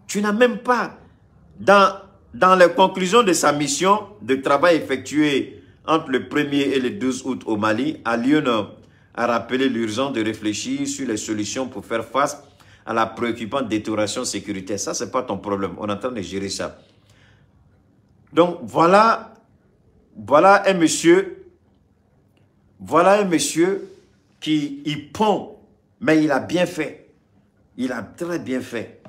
Tu n'as même pas, dans les conclusions de sa mission de travail effectuée entre le 1er et le 12 août au Mali, à Lyon a rappelé l'urgence de réfléchir sur les solutions pour faire face à la préoccupante détérioration sécuritaire. Ça, ce n'est pas ton problème. On est en train de gérer ça. Donc, voilà un monsieur qui pond, mais il a bien fait. Il a très bien fait.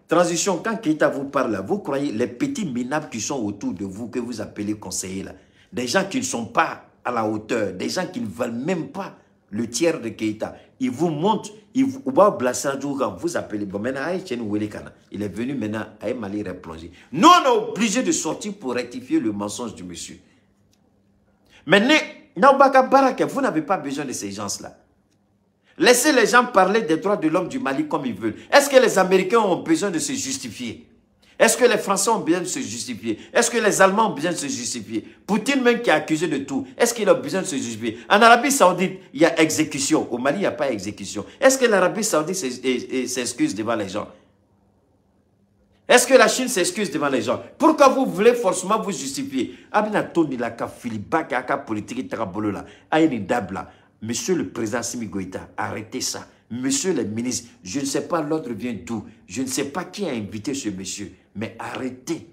Transition, quand Keïta vous parle là, vous croyez les petits minables qui sont autour de vous, que vous appelez conseillers là, des gens qui ne sont pas à la hauteur, des gens qui ne valent même pas le tiers de Keïta. Ils vous montrent, vous appelez, bon maintenant, il est venu maintenant à Mali replonger. Nous, on est obligé de sortir pour rectifier le mensonge du monsieur. Maintenant, vous n'avez pas besoin de ces gens-là. Laissez les gens parler des droits de l'homme du Mali comme ils veulent. Est-ce que les Américains ont besoin de se justifier? Est-ce que les Français ont besoin de se justifier? Est-ce que les Allemands ont besoin de se justifier? Poutine même qui est accusé de tout, est-ce qu'il a besoin de se justifier? En Arabie Saoudite, il y a exécution. Au Mali, il n'y a pas exécution. Est-ce que l'Arabie Saoudite s'excuse devant les gens? Est-ce que la Chine s'excuse devant les gens? Pourquoi vous voulez forcément vous justifier? Monsieur le président Assimi Goïta, arrêtez ça. Monsieur le ministre, je ne sais pas l'ordre vient d'où. Je ne sais pas qui a invité ce monsieur. Mais arrêtez.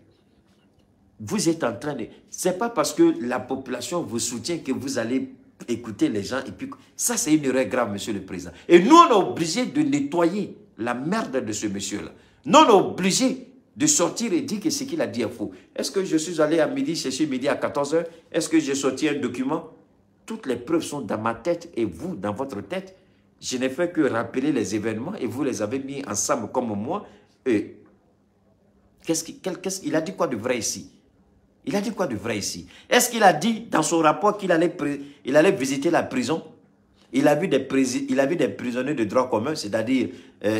Vous êtes en train de... C'est pas parce que la population vous soutient que vous allez écouter les gens. Et puis, ça, c'est une erreur grave, monsieur le président. Et nous, on est obligé de nettoyer la merde de ce monsieur-là. Nous, on est obligé de sortir et dire que ce qu'il a dit est faux. Est-ce que je suis allé à midi, chercher midi à 14 h? Est-ce que j'ai sorti un document? Toutes les preuves sont dans ma tête et vous, dans votre tête. Je n'ai fait que rappeler les événements et vous les avez mis ensemble comme moi. Il a dit quoi de vrai ici? Il a dit quoi de vrai ici? Est-ce qu'il a dit dans son rapport qu'il allait visiter la prison? Il a vu des prisonniers de droit commun, c'est-à-dire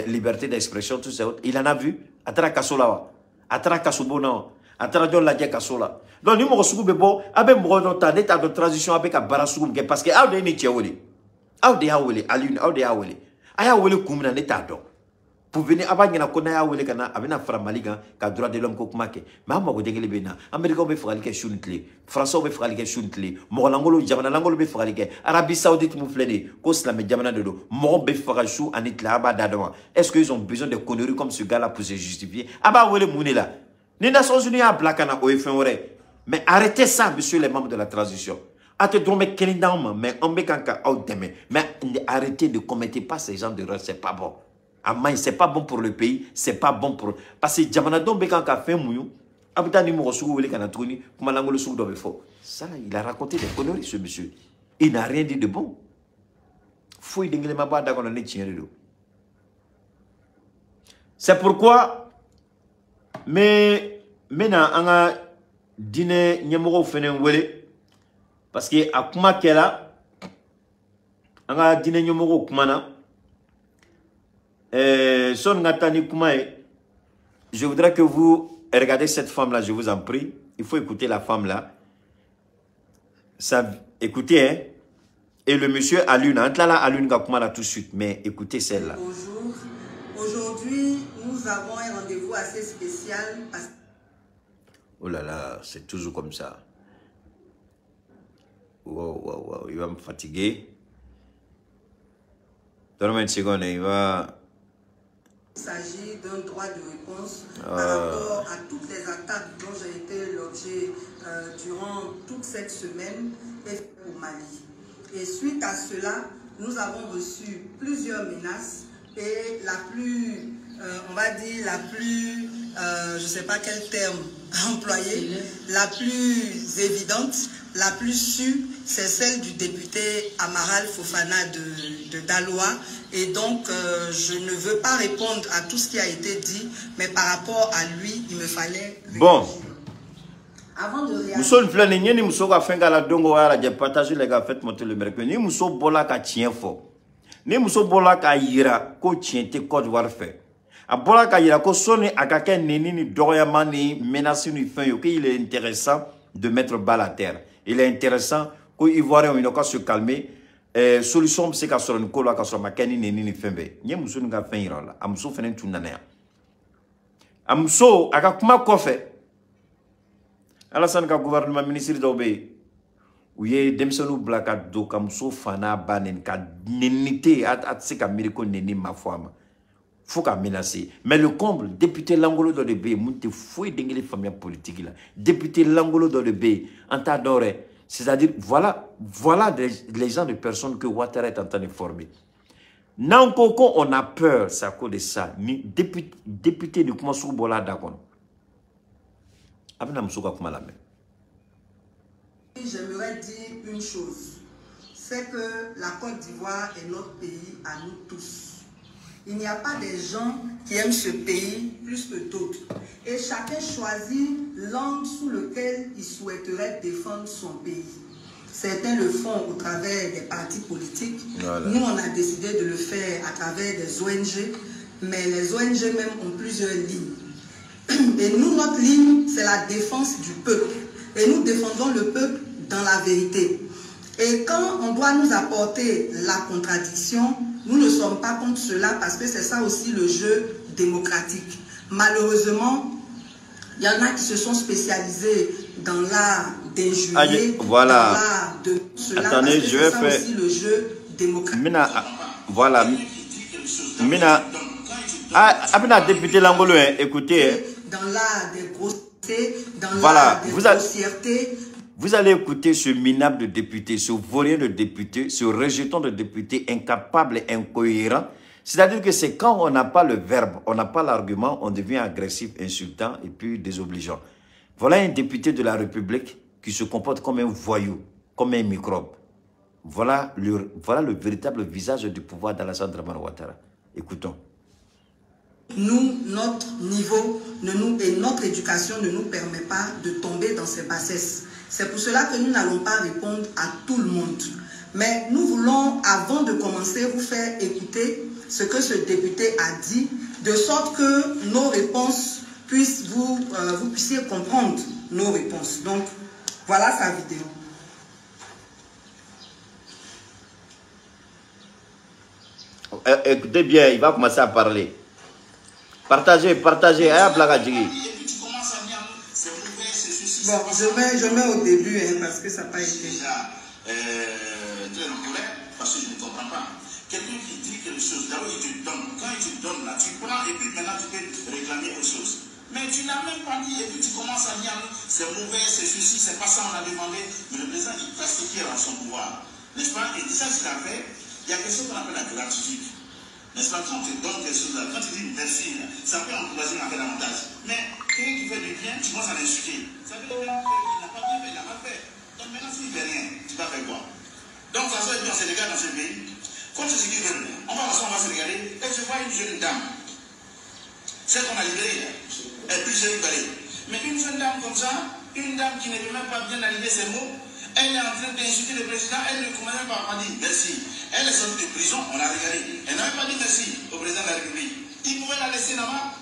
liberté d'expression, tout ça. Il en a vu. Atara Kasolawa, Atara Kasubona, Atara Don Ladja Kasola. Donc, nous avons dit bon, avec moi, nous avons dit de transition avec Barassoum, parce que nous avons dit pour venir avant de connaître les gens avec la Framaliga, qui a droit de l'homme Kokumake. Mais on va dire que les Américains vont faire les chunitli, Français vont faire les chunitli, Morangolo, Jamanangolo vont faire les Arabie Saoudite moufleni, Koslam et Jamanado, Moro faire chou en Itlaba d'Adama. Est-ce qu'ils ont besoin de conneries comme ce gars-là pour se justifier? Aba Wele Mounela. Les Nations Unies à Blakana au FNORE. Mais arrêtez ça, monsieur les membres de la transition. Mais arrêtez de commettre pas ces gens d'erreurs, c'est pas bon. C'est pas bon pour le pays, c'est pas bon pour... Parce que Djamanadon Bekan a fait mouillou, ça, il a raconté des conneries, ce monsieur. Il n'a rien dit de bon. C'est pourquoi, mais maintenant, on a dîné Nyamoro Fenenwele, parce que à Kuma Kela, on a dîné Nyamoro Kumana. Je voudrais que vous regardez cette femme-là, je vous en prie. Il faut écouter la femme-là. Écoutez, hein. Et le monsieur Alune, tout de suite, mais écoutez celle-là. Bonjour. Aujourd'hui, nous avons un rendez-vous assez spécial. Oh là là, c'est toujours comme ça. Wow, il va me fatiguer. Donne-moi une seconde, il va... Il s'agit d'un droit de réponse par rapport à toutes les attaques dont j'ai été l'objet durant toute cette semaine au Mali. Et suite à cela, nous avons reçu plusieurs menaces et la plus, on va dire la plus, je ne sais pas quel terme employer, la plus évidente, la plus sûre, c'est celle du député Amaral Fofana de Daloa. Et donc, je ne veux pas répondre à tout ce qui a été dit, mais par rapport à lui, il me fallait... Bon. Avant de réagir... Nous sommes partager les gars, faites monter le mercredi. Nous sommes bola ka tien fort. Nous sommes bola ka ira ko tien te code war fait. A bola ka yira ko soni akake neni ni doyama ni menace ni fin yo qu'il est intéressant de mettre bas à terre. Il est intéressant que Ivoirien il doit se calmer. Solution c'est qu'à sur une colo qu'à sur makeni neni ni fin be. Nye muso nga fin ira la. Amso fenen tunana. Amso akakuma kofe. Alassane ka gouvernement ministre d'Obé. Ou ye demsonu blaka do kamso fana banen ka nenité at se ka miriko neni ma femme. Faut qu'à menacer. Mais le comble, député Langolo Dodebe, monte fouille d'engler famille politique là. Député Langolo Dodebe, en t'adoré. C'est-à-dire, voilà les gens de personnes que Ouattara est en train de former. Nankoko, on a peur, c'est à cause de ça. Ni député du Koumassou Bola Dakon. J'aimerais dire une chose. C'est que la Côte d'Ivoire est notre pays à nous tous. Il n'y a pas des gens qui aiment ce pays plus que d'autres. Et chacun choisit l'angle sous lequel il souhaiterait défendre son pays. Certains le font au travers des partis politiques. Voilà. Nous, on a décidé de le faire à travers des ONG. Mais les ONG même ont plusieurs lignes. Et nous, notre ligne, c'est la défense du peuple. Et nous défendons le peuple dans la vérité. Et quand on doit nous apporter la contradiction, nous ne sommes pas contre cela parce que c'est ça aussi le jeu démocratique. Malheureusement, il y en a qui se sont spécialisés dans l'art d'injurier, voilà. dans l'art de cela. Attendez, parce que c'est ça aussi le jeu démocratique. Mina, voilà. Mina, Abina député Langolo, écoutez. Dans l'art des grossièretés, dans l'art des grossièretés. Vous allez écouter ce minable de député, ce vaurien de député, ce rejeton de député incapable et incohérent. C'est-à-dire que c'est quand on n'a pas le verbe, on n'a pas l'argument, on devient agressif, insultant et puis désobligeant. Voilà un député de la République qui se comporte comme un voyou, comme un microbe. Voilà le véritable visage du pouvoir d'Alassane Dramane Ouattara. Écoutons. Nous, notre niveau et notre éducation ne nous permet pas de tomber dans ces bassesses. C'est pour cela que nous n'allons pas répondre à tout le monde. Mais nous voulons, avant de commencer, vous faire écouter ce que ce député a dit, de sorte que nos réponses puissent vous puissiez comprendre nos réponses. Donc, voilà sa vidéo. Écoutez bien, il va commencer à parler. Partagez, Bon, je mets au début, hein, parce que ça n'a pas été. Très en colère, parce que je ne comprends pas. Quelqu'un qui dit quelque chose, d'abord il te donne. Quand il te donne là, tu prends et puis maintenant tu peux réclamer autre chose. Mais tu n'as même pas dit et puis tu commences à dire c'est mauvais, c'est ceci, c'est pas ça, on a demandé. Mais le président, il fait ce qui est dans son pouvoir. N'est-ce pas? Et ça, ce qu'il a fait, il y a quelque chose qu'on appelle la gratitude. N'est-ce pas? Quand on te donne quelque chose là, quand tu dis merci, ça peut encourager à faire davantage. Mais quelqu'un qui fait du bien, tu commences à l'insulter. Ça veut dire qu'il n'a pas bien fait, il n'a pas fait. Donc maintenant, s'il ne fait rien, tu vas faire quoi? Donc, ça se fait dans ces gars dans ce pays. Comme c'est ce qu'ils veulent, on va se regarder. Et je vois une jeune dame. Celle qu'on a libérée, elle est plus jeune qu'elle. Mais une jeune dame comme ça, une dame qui ne veut même pas bien aligner ses mots, elle est en train d'insulter le président, elle ne commence même pas à dire merci. Elle est sortie de prison, on l'a regardé. Elle n'a même pas dit merci au président de la République. Il pouvait la laisser là-bas.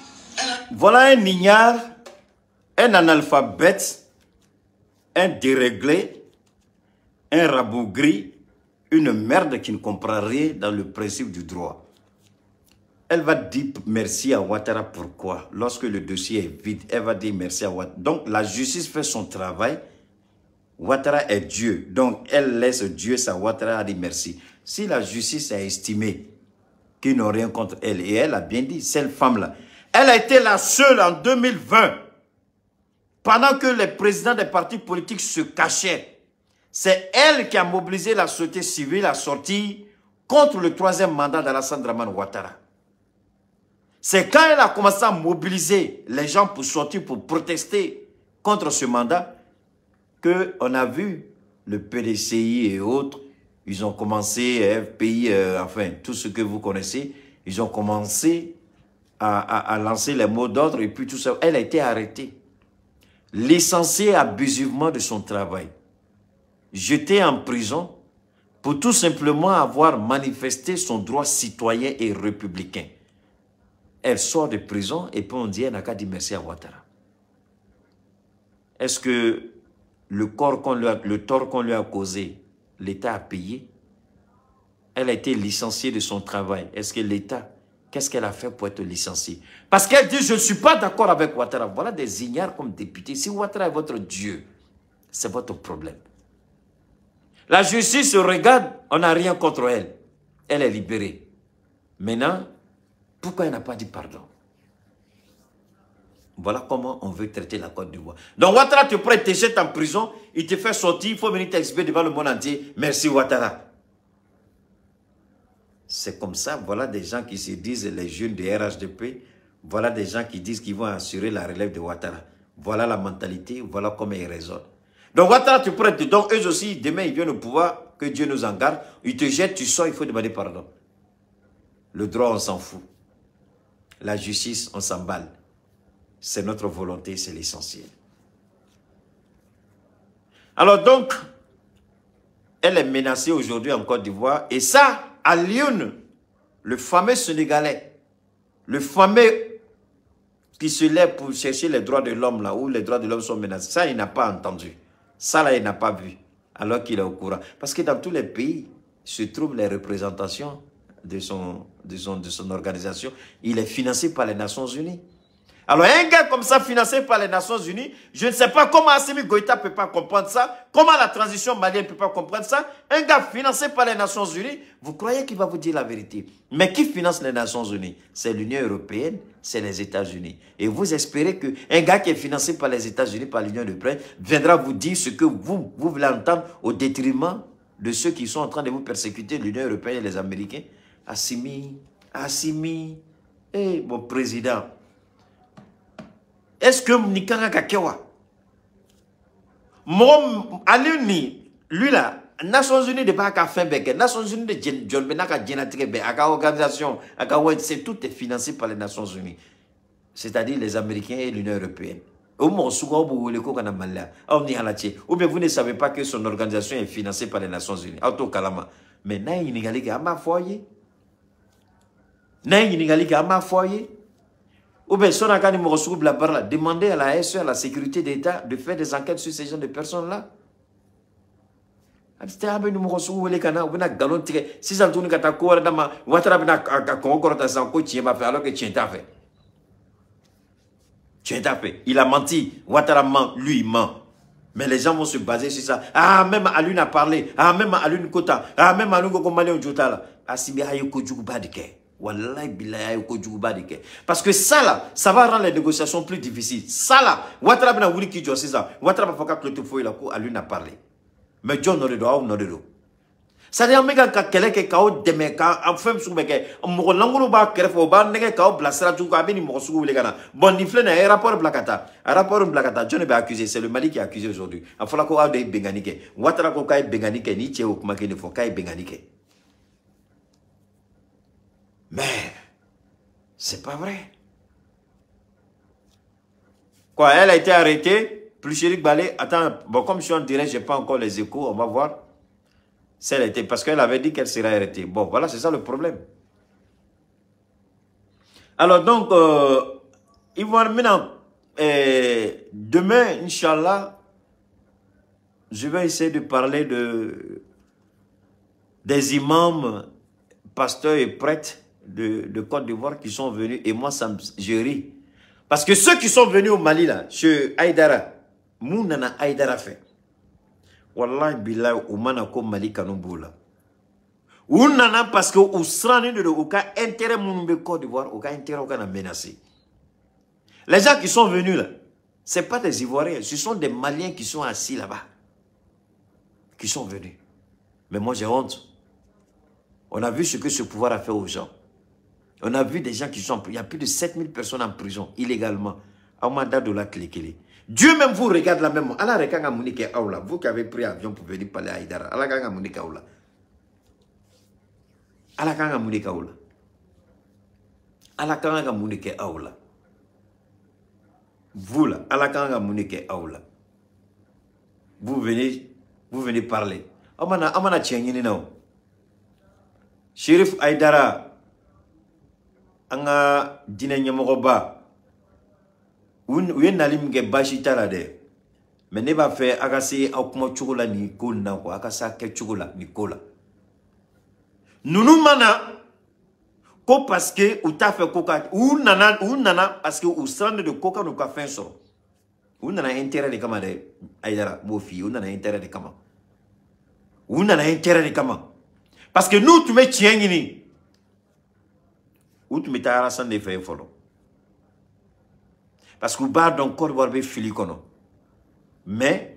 Voilà un ignare, un analphabète, un déréglé, un rabougri, une merde qui ne comprend rien dans le principe du droit. Elle va dire merci à Ouattara. Pourquoi? Lorsque le dossier est vide, elle va dire merci à Ouattara. Donc la justice fait son travail. Ouattara est Dieu. Donc elle laisse Dieu, ça Ouattara a dit merci. Si la justice a estimé qu'ils n'ont rien contre elle, et elle a bien dit, cette femme-là, elle a été la seule en 2020, pendant que les présidents des partis politiques se cachaient. C'est elle qui a mobilisé la société civile à sortir contre le troisième mandat d'Alassane Dramane Ouattara. C'est quand elle a commencé à mobiliser les gens pour sortir, pour protester contre ce mandat, qu'on a vu le PDCI et autres, ils ont commencé, FPI, enfin, tout ce que vous connaissez, ils ont commencé à lancer les mots d'ordre et puis tout ça. Elle a été arrêtée, licenciée abusivement de son travail, jetée en prison pour tout simplement avoir manifesté son droit citoyen et républicain. Elle sort de prison et puis on dit elle n'a qu'à dire merci à Ouattara. Est-ce que le tort qu'on lui a causé, l'État a payé? Elle a été licenciée de son travail. Est-ce que l'État, qu'est-ce qu'elle a fait pour être licenciée? Parce qu'elle dit, je ne suis pas d'accord avec Ouattara. Voilà des ignares comme députés. Si Ouattara est votre Dieu, c'est votre problème. La justice regarde, on n'a rien contre elle. Elle est libérée. Maintenant, pourquoi elle n'a pas dit pardon? Voilà comment on veut traiter la Côte d'Ivoire. Donc Ouattara te prend, te jette en prison, il te fait sortir, il faut venir t'expliquer devant le monde entier. Merci Ouattara. C'est comme ça, voilà des gens qui se disent les jeunes de RHDP, voilà des gens qui disent qu'ils vont assurer la relève de Ouattara. Voilà la mentalité, voilà comment ils raisonnent. Donc Ouattara te prend, donc eux aussi, demain ils viennent au pouvoir, que Dieu nous en garde, ils te jettent, tu sors, il faut demander pardon. Le droit, on s'en fout. La justice, on s'emballe. C'est notre volonté, c'est l'essentiel. Alors donc, elle est menacée aujourd'hui en Côte d'Ivoire. Et ça, à Lyon, le fameux Sénégalais, le fameux qui se lève pour chercher les droits de l'homme, là où les droits de l'homme sont menacés, ça, il n'a pas entendu. Ça, là, il n'a pas vu, alors qu'il est au courant. Parce que dans tous les pays, se trouvent les représentations de son organisation. Il est financé par les Nations Unies. Alors, un gars comme ça, financé par les Nations Unies, je ne sais pas comment Assimi Goïta ne peut pas comprendre ça, comment la transition malienne ne peut pas comprendre ça. Un gars financé par les Nations Unies, vous croyez qu'il va vous dire la vérité? Mais qui finance les Nations Unies? C'est l'Union européenne, c'est les États-Unis. Et vous espérez qu'un gars qui est financé par les États-Unis, par l'Union européenne, viendra vous dire ce que vous voulez entendre au détriment de ceux qui sont en train de vous persécuter, l'Union européenne et les Américains? Assimi, mon président. Est-ce que Nikanga Kakewa, lui là, Nations Unies de pas qu'à faire bec, Nations Unies de John Benaka Genatike bec, à organisation, c'est tout est financé par les Nations Unies, c'est-à-dire les Américains et l'Union européenne. Ou bien vous ne savez pas que son organisation est financée par les Nations Unies. Mais ou bien, demandez à la SE, à la sécurité d'État, de faire des enquêtes sur ces gens de personnes-là. Il a menti. Ouattara ment, lui il ment. Mais les gens vont se baser sur ça. Ah, même Alun a parlé. Ah, même Alun Kota. Ah, même Alun Gokomale Ojotala. Asibi Hayoko Djoubadike. Wallahi billahi Hayoko Djoubadike. Parce que ça là, ça va rendre les négociations plus difficiles. Ça là, Ouattara bina wuli ki c'est ça. Ouattara foka kloto foyi la ko Alun a parlé. Mais John Noredo, ou Noredo. Ça dit que quelqu'un qui a des cas, en fait, sur mes mon langue ba kerfo ba nege ka blasera tu ka bini mo sugu le gana. Bon nifle na rapport blakata. Rapport blakata, John est accusé, c'est le Mali qui est accusé aujourd'hui. Il faut la ko de benganike. Ouattara ko kai benganike ni che o kuma ke ne fo kai benganike. Mais c'est pas vrai. Quoi, elle a été arrêtée, plus Chérik Balé, attends, bon comme je suis en direct, j'ai pas encore les échos, on va voir. Parce qu'elle avait dit qu'elle serait arrêtée. Bon, voilà, c'est ça le problème. Alors donc, ils vont maintenant, demain, Inch'Allah, je vais essayer de parler des imams, pasteurs et prêtres de Côte d'Ivoire qui sont venus. Et moi, je ris. Parce que ceux qui sont venus au Mali, là, chez Aïdara, Mounana Aïdara fait. Wallahi billahi umana ko Mali kanumbola. Unana parce que au srani de aucun intérêt mounbe Côte d'Ivoire, aucun intérêt aucun menacé. Les gens qui sont venus là, c'est pas des Ivoiriens, ce sont des Maliens qui sont assis là-bas. Qui sont venus. Mais moi j'ai honte. On a vu ce que ce pouvoir a fait aux gens. On a vu des gens qui sont... Il y a plus de 7000 personnes en prison, illégalement. Amanda de la Clékélé. Dieu même vous regarde la même. Vous qui avez pris avion pour venir parler à Aïdara. Vous là, vous venez parler. Shérif Aïdara, anga dina nyamogoba uye nalim ge bashi tala de mais ne ba fait akasi akuma chugula ni ko na ko akasa ke chugula ni kola nunu mana ko parce que ou ta fait coca ou nana parce que ou sande de coca no ka fin so ou nana intérêt de kama de aidara bo fi ou nana intérêt de kama ou nana intérêt de kama parce que nous tu me tiens ni ou tu me ta rasan de fait follow parce que ba donc corps borbe fili kono mais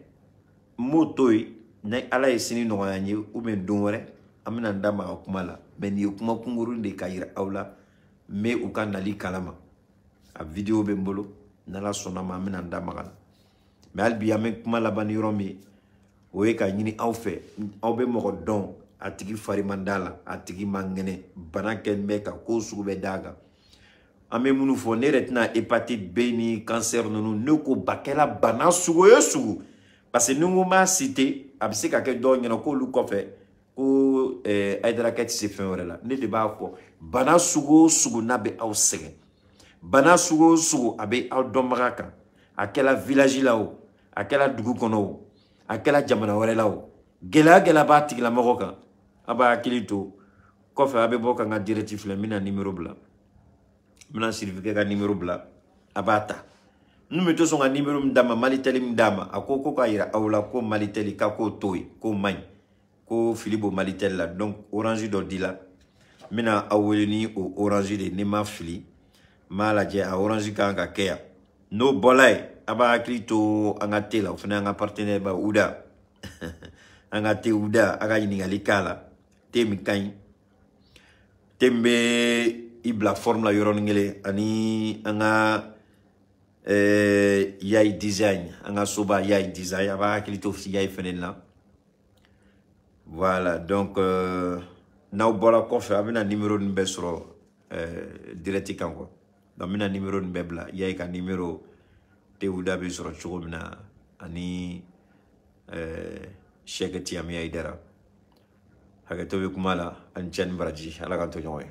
motoi na ala esini no yanyi ou men donore amina ndama akumala mais ni kuma kunguru de kayira awla mais ou kan nali kalama a vidéo be mbolo nala sonama amina ndama kala mais albi amen kuma la bani romi o e ka nyini aw fe aw be mo don atigi fari mandala atigi mangene banaken meka ko sugube daga ame munu fo ne retna hépatite B ni cancer nonu ne ko bakela bana sugo yesu parce que nous ma cité abse ka ke do nyina ko lu ko fe ko aidra ket se fin la ne de ba ko bana sugo sugo nabe aw sege bana sugo sugo abe aw domraka akela village lao akela dugu kono akela jamana wore lao gela ba tigla maroka aba kilito ko fe abe boka nga directif le mina numéro bla mina certificat ka numéro bla abata nous to son numéro mdama maliteli mdama akoko ka ira awla ko maliteli ka ko toy ko magne ko Philippe Malitel là donc orange do dila mina awelini o orange de nema fili malaje a orange ka nga kea no bolay aba klito anga tela ofana anga partenaire ba uda anga te uda aga yiningali kala temi kain tembe ibla forme la yoron ngele ani anga yai design anga soba yai design aba klito fi yai fenen la. Voilà, donc, nous avons un numéro de besro direct. Donc, un numéro de bebla. Il y a un numéro de Oudabi sur le choromina. Ani Cheikh Tiamia Idera. Hagatobi Kumala, Anchen Braji, Alaganto Joy.